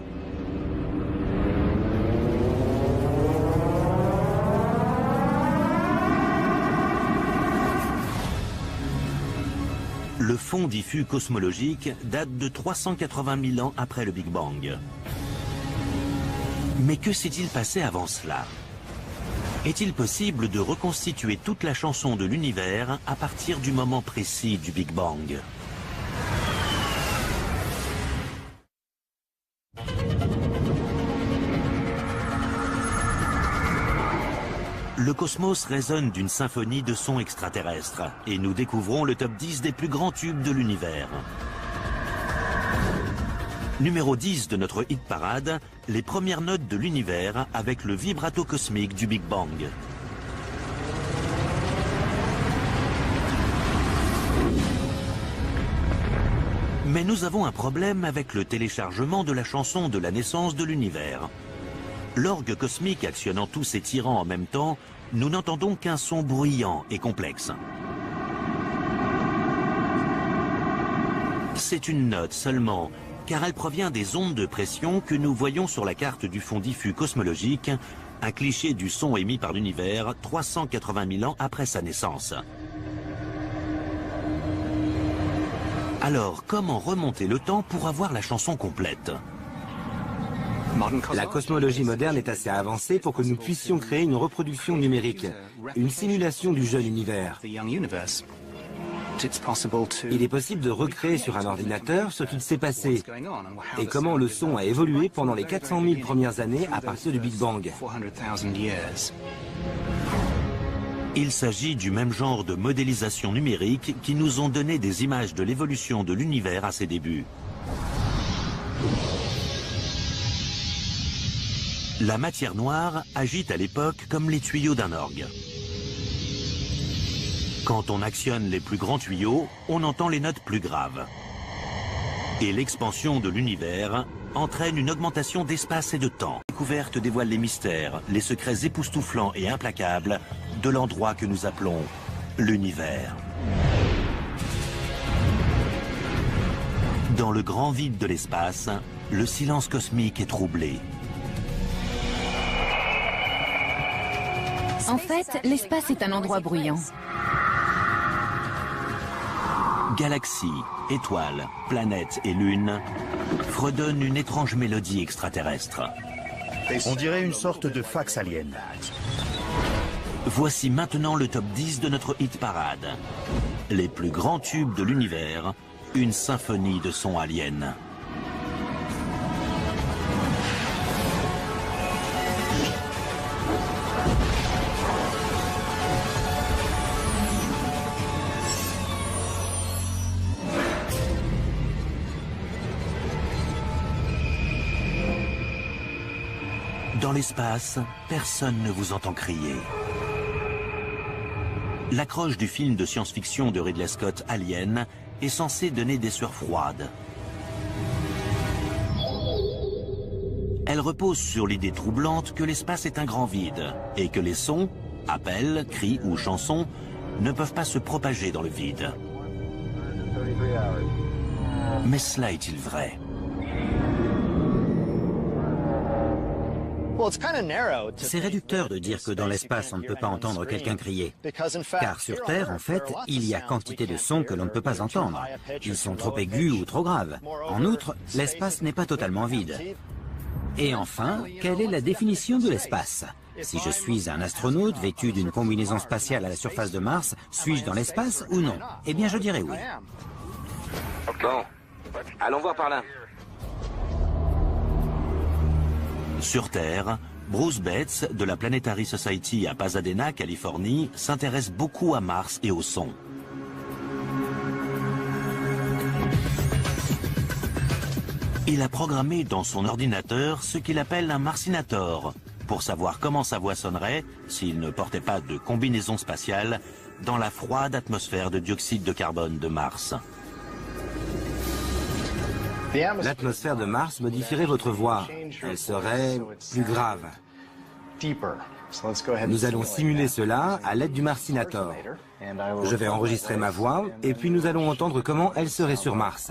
Le fond diffus cosmologique date de 380 000 ans après le Big Bang. Mais que s'est-il passé avant cela ? Est-il possible de reconstituer toute la chanson de l'univers à partir du moment précis du Big Bang ? Le cosmos résonne d'une symphonie de sons extraterrestres et nous découvrons le top 10 des plus grands tubes de l'univers. Numéro 10 de notre hit parade, les premières notes de l'univers avec le vibrato cosmique du Big Bang. Mais nous avons un problème avec le téléchargement de la chanson de la naissance de l'univers. L'orgue cosmique actionnant tous ces tyrans en même temps, nous n'entendons qu'un son bruyant et complexe. C'est une note seulement, car elle provient des ondes de pression que nous voyons sur la carte du fond diffus cosmologique, un cliché du son émis par l'univers 380 000 ans après sa naissance. Alors, comment remonter le temps pour avoir la chanson complète ? La cosmologie moderne est assez avancée pour que nous puissions créer une reproduction numérique, une simulation du jeune univers. Il est possible de recréer sur un ordinateur ce qu'il s'est passé et comment le son a évolué pendant les 400 000 premières années à partir du Big Bang. Il s'agit du même genre de modélisation numérique qui nous ont donné des images de l'évolution de l'univers à ses débuts. La matière noire agit à l'époque comme les tuyaux d'un orgue. Quand on actionne les plus grands tuyaux, on entend les notes plus graves. Et l'expansion de l'univers entraîne une augmentation d'espace et de temps. La découverte dévoile les mystères, les secrets époustouflants et implacables de l'endroit que nous appelons l'univers. Dans le grand vide de l'espace, le silence cosmique est troublé. En fait, l'espace est un endroit bruyant. Galaxies, étoiles, planètes et lunes fredonnent une étrange mélodie extraterrestre. On dirait une sorte de fax alien. Voici maintenant le top 10 de notre hit parade. Les plus grands tubes de l'univers, une symphonie de sons aliens. Dans l'espace, personne ne vous entend crier. L'accroche du film de science-fiction de Ridley Scott, Alien, est censée donner des sueurs froides. Elle repose sur l'idée troublante que l'espace est un grand vide et que les sons, appels, cris ou chansons, ne peuvent pas se propager dans le vide. Mais cela est-il vrai ? C'est réducteur de dire que dans l'espace on ne peut pas entendre quelqu'un crier. Car sur Terre, en fait, il y a quantité de sons que l'on ne peut pas entendre. Ils sont trop aigus ou trop graves. En outre, l'espace n'est pas totalement vide. Et enfin, quelle est la définition de l'espace? Si je suis un astronaute vêtu d'une combinaison spatiale à la surface de Mars, suis-je dans l'espace ou non? Eh bien, je dirais oui. Bon, allons voir par là. Sur Terre, Bruce Betts, de la Planetary Society à Pasadena, Californie, s'intéresse beaucoup à Mars et au son. Il a programmé dans son ordinateur ce qu'il appelle un Marsinator, pour savoir comment sa voix sonnerait s'il ne portait pas de combinaison spatiale dans la froide atmosphère de dioxyde de carbone de Mars. L'atmosphère de Mars modifierait votre voix. Elle serait plus grave. Nous allons simuler cela à l'aide du Marsinator. Je vais enregistrer ma voix et puis nous allons entendre comment elle serait sur Mars.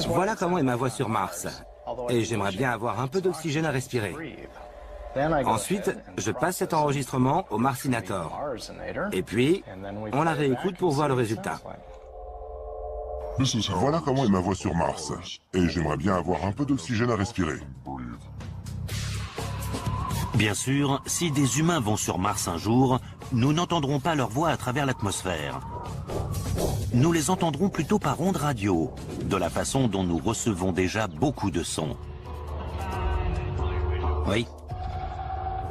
Voilà comment est ma voix sur Mars. Et j'aimerais bien avoir un peu d'oxygène à respirer. Ensuite, je passe cet enregistrement au Marsinator. Et puis, on la réécoute pour voir le résultat. Voilà comment est ma voix sur Mars. Et j'aimerais bien avoir un peu d'oxygène à respirer. Bien sûr, si des humains vont sur Mars un jour, nous n'entendrons pas leur voix à travers l'atmosphère. Nous les entendrons plutôt par ondes radio, de la façon dont nous recevons déjà beaucoup de sons. Oui.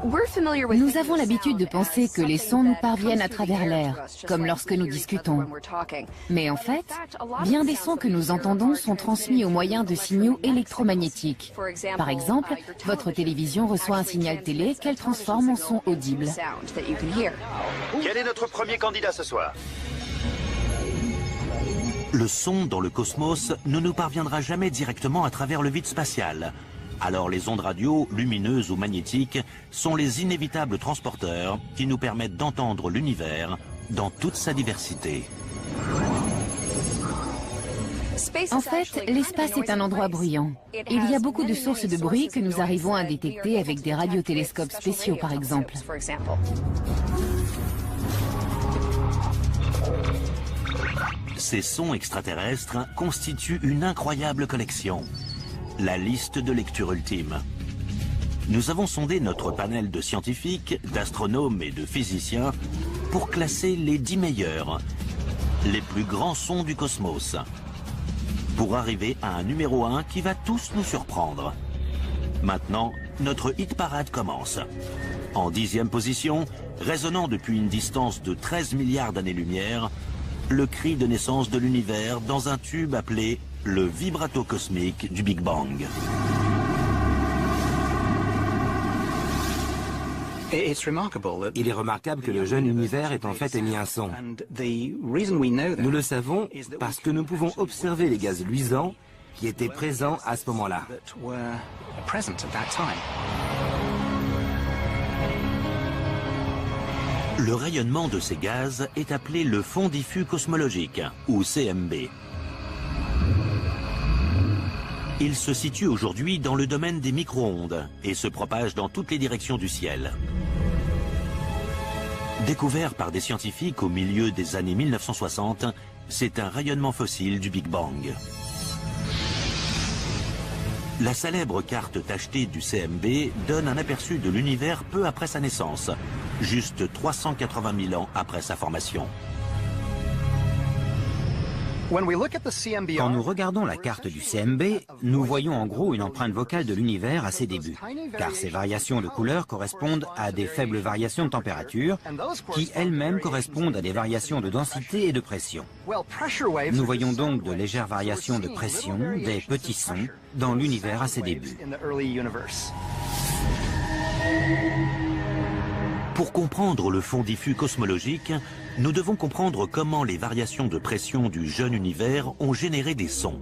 Nous avons l'habitude de penser que les sons nous parviennent à travers l'air, comme lorsque nous discutons. Mais en fait, bien des sons que nous entendons sont transmis au moyen de signaux électromagnétiques. Par exemple, votre télévision reçoit un signal télé qu'elle transforme en son audible. Quel est notre premier candidat ce soir? Le son dans le cosmos ne nous parviendra jamais directement à travers le vide spatial. Alors les ondes radio, lumineuses ou magnétiques, sont les inévitables transporteurs qui nous permettent d'entendre l'univers dans toute sa diversité. En fait, l'espace est un endroit bruyant. Il y a beaucoup de sources de bruit que nous arrivons à détecter avec des radiotélescopes spéciaux, par exemple. Ces sons extraterrestres constituent une incroyable collection. La liste de lecture ultime. Nous avons sondé notre panel de scientifiques, d'astronomes et de physiciens pour classer les 10 meilleurs, les plus grands sons du cosmos, pour arriver à un numéro 1 qui va tous nous surprendre. Maintenant, notre hit parade commence. En 10e position, résonnant depuis une distance de 13 milliards d'années-lumière, le cri de naissance de l'univers dans un tube appelé le vibrato cosmique du Big Bang. Il est remarquable que le jeune univers ait en fait émis un son. Nous le savons parce que nous pouvons observer les gaz luisants qui étaient présents à ce moment-là. Le rayonnement de ces gaz est appelé le fond diffus cosmologique, ou CMB. Il se situe aujourd'hui dans le domaine des micro-ondes et se propage dans toutes les directions du ciel. Découvert par des scientifiques au milieu des années 1960, c'est un rayonnement fossile du Big Bang. La célèbre carte tachetée du CMB donne un aperçu de l'univers peu après sa naissance, juste 380 000 ans après sa formation. Quand nous regardons la carte du CMB, nous voyons en gros une empreinte vocale de l'univers à ses débuts, car ces variations de couleur correspondent à des faibles variations de température, qui elles-mêmes correspondent à des variations de densité et de pression. Nous voyons donc de légères variations de pression, des petits sons, dans l'univers à ses débuts. Pour comprendre le fond diffus cosmologique, nous devons comprendre comment les variations de pression du jeune univers ont généré des sons.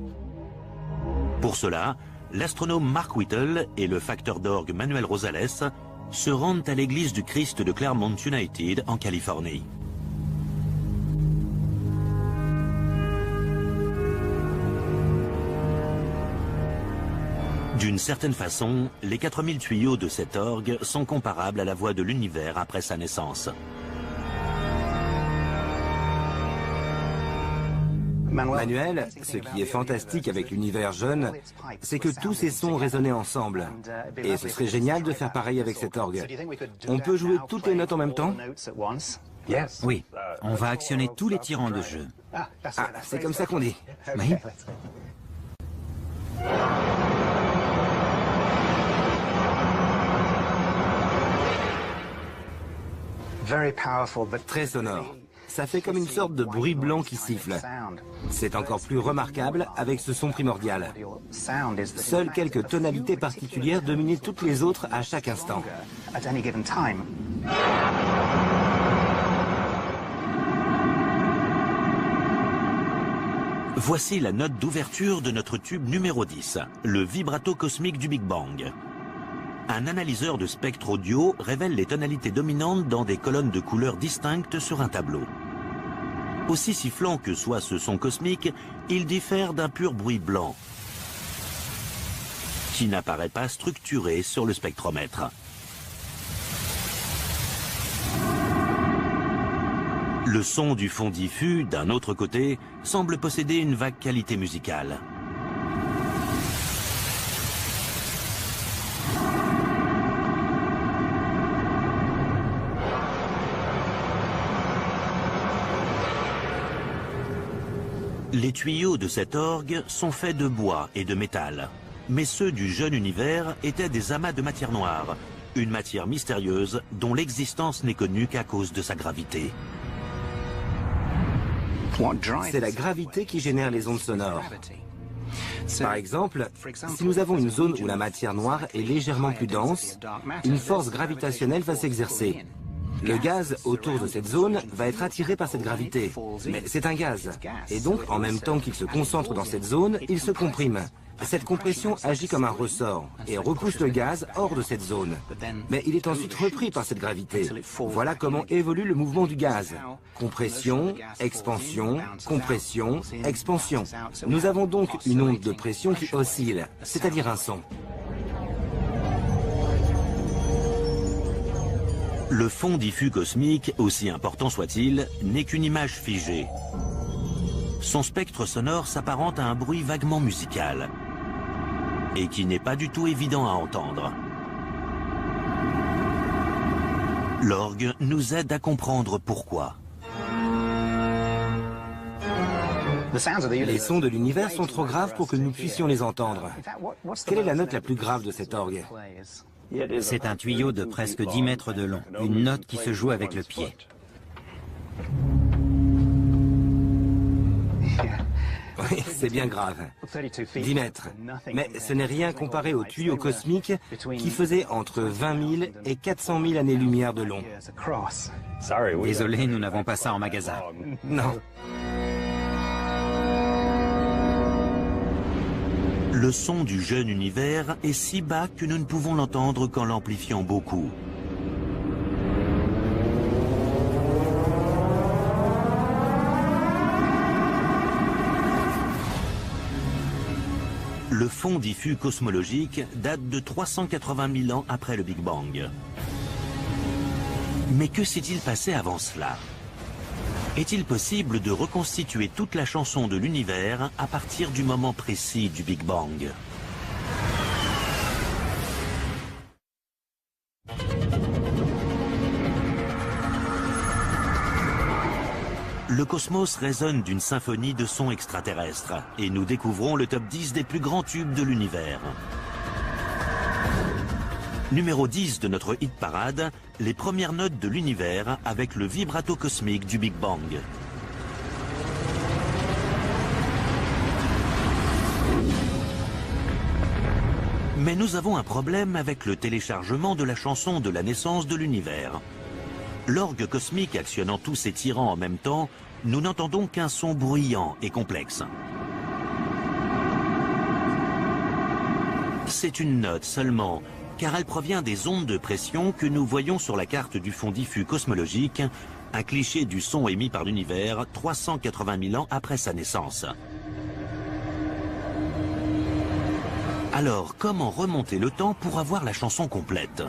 Pour cela, l'astronome Mark Whittle et le facteur d'orgue Manuel Rosales se rendent à l'église du Christ de Claremont United en Californie. D'une certaine façon, les 4000 tuyaux de cet orgue sont comparables à la voix de l'univers après sa naissance. Manuel, ce qui est fantastique avec l'univers jeune, c'est que tous ces sons résonnaient ensemble. Et ce serait génial de faire pareil avec cet orgue. On peut jouer toutes les notes en même temps? Oui, on va actionner tous les tirants de jeu. Ah, c'est comme ça qu'on dit. Oui. Très sonore. Ça fait comme une sorte de bruit blanc qui siffle. C'est encore plus remarquable avec ce son primordial. Seules quelques tonalités particulières dominaient toutes les autres à chaque instant. Voici la note d'ouverture de notre tube numéro 10, le vibrato cosmique du Big Bang. Un analyseur de spectre audio révèle les tonalités dominantes dans des colonnes de couleurs distinctes sur un tableau. Aussi sifflant que soit ce son cosmique, il diffère d'un pur bruit blanc, qui n'apparaît pas structuré sur le spectromètre. Le son du fond diffus, d'un autre côté, semble posséder une vague qualité musicale. Les tuyaux de cet orgue sont faits de bois et de métal, mais ceux du jeune univers étaient des amas de matière noire, une matière mystérieuse dont l'existence n'est connue qu'à cause de sa gravité. C'est la gravité qui génère les ondes sonores. Par exemple, si nous avons une zone où la matière noire est légèrement plus dense, une force gravitationnelle va s'exercer. Le gaz autour de cette zone va être attiré par cette gravité. Mais c'est un gaz. Et donc, en même temps qu'il se concentre dans cette zone, il se comprime. Cette compression agit comme un ressort et repousse le gaz hors de cette zone. Mais il est ensuite repris par cette gravité. Voilà comment évolue le mouvement du gaz. Compression, expansion, compression, expansion. Nous avons donc une onde de pression qui oscille, c'est-à-dire un son. Le fond diffus cosmique, aussi important soit-il, n'est qu'une image figée. Son spectre sonore s'apparente à un bruit vaguement musical et qui n'est pas du tout évident à entendre. L'orgue nous aide à comprendre pourquoi. Les sons de l'univers sont trop graves pour que nous puissions les entendre. Quelle est la note la plus grave de cet orgue? C'est un tuyau de presque 10 mètres de long, une note qui se joue avec le pied. Oui, c'est bien grave. 10 mètres. Mais ce n'est rien comparé au tuyau cosmique qui faisait entre 20 000 et 400 000 années-lumière de long. Désolé, nous n'avons pas ça en magasin. Non. Le son du jeune univers est si bas que nous ne pouvons l'entendre qu'en l'amplifiant beaucoup. Le fond diffus cosmologique date de 380 000 ans après le Big Bang. Mais que s'est-il passé avant cela? Est-il possible de reconstituer toute la chanson de l'univers à partir du moment précis du Big Bang? Le cosmos résonne d'une symphonie de sons extraterrestres et nous découvrons le top 10 des plus grands tubes de l'univers. Numéro 10 de notre hit parade, les premières notes de l'univers avec le vibrato cosmique du Big Bang. Mais nous avons un problème avec le téléchargement de la chanson de la naissance de l'univers. L'orgue cosmique actionnant tous ces tyrans en même temps, nous n'entendons qu'un son bruyant et complexe. C'est une note seulement, car elle provient des ondes de pression que nous voyons sur la carte du fond diffus cosmologique, un cliché du son émis par l'univers 380 000 ans après sa naissance. Alors, comment remonter le temps pour avoir la chanson complète?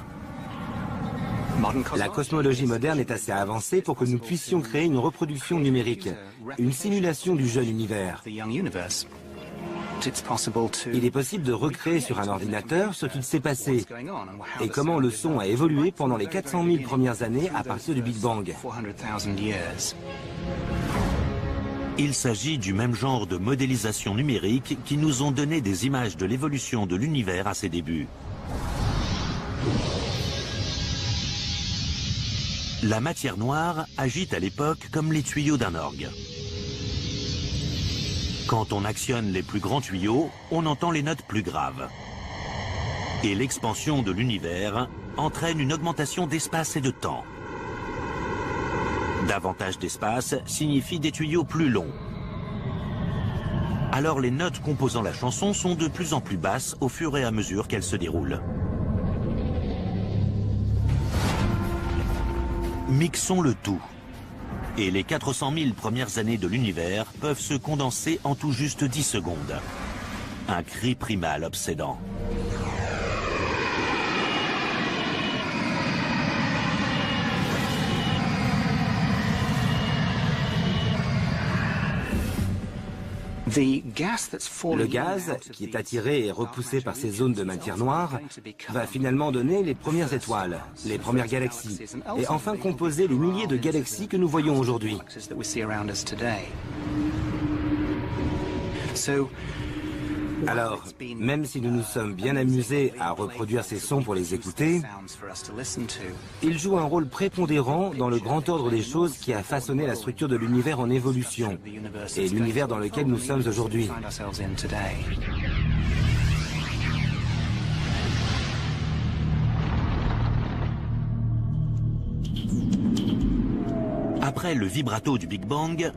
La cosmologie moderne est assez avancée pour que nous puissions créer une reproduction numérique, une simulation du jeune univers. Il est possible de recréer sur un ordinateur ce qu'il s'est passé et comment le son a évolué pendant les 400 000 premières années à partir du Big Bang. Il s'agit du même genre de modélisation numérique qui nous ont donné des images de l'évolution de l'univers à ses débuts. La matière noire agite à l'époque comme les tuyaux d'un orgue. Quand on actionne les plus grands tuyaux, on entend les notes plus graves. Et l'expansion de l'univers entraîne une augmentation d'espace et de temps. Davantage d'espace signifie des tuyaux plus longs. Alors les notes composant la chanson sont de plus en plus basses au fur et à mesure qu'elles se déroulent. Mixons le tout. Et les 400 000 premières années de l'univers peuvent se condenser en tout juste 10 secondes. Un cri primal obsédant. Le gaz, qui est attiré et repoussé par ces zones de matière noire, va finalement donner les premières étoiles, les premières galaxies, et enfin composer les milliers de galaxies que nous voyons aujourd'hui. Alors, même si nous nous sommes bien amusés à reproduire ces sons pour les écouter, ils jouent un rôle prépondérant dans le grand ordre des choses qui a façonné la structure de l'univers en évolution et l'univers dans lequel nous sommes aujourd'hui. Après le vibrato du Big Bang,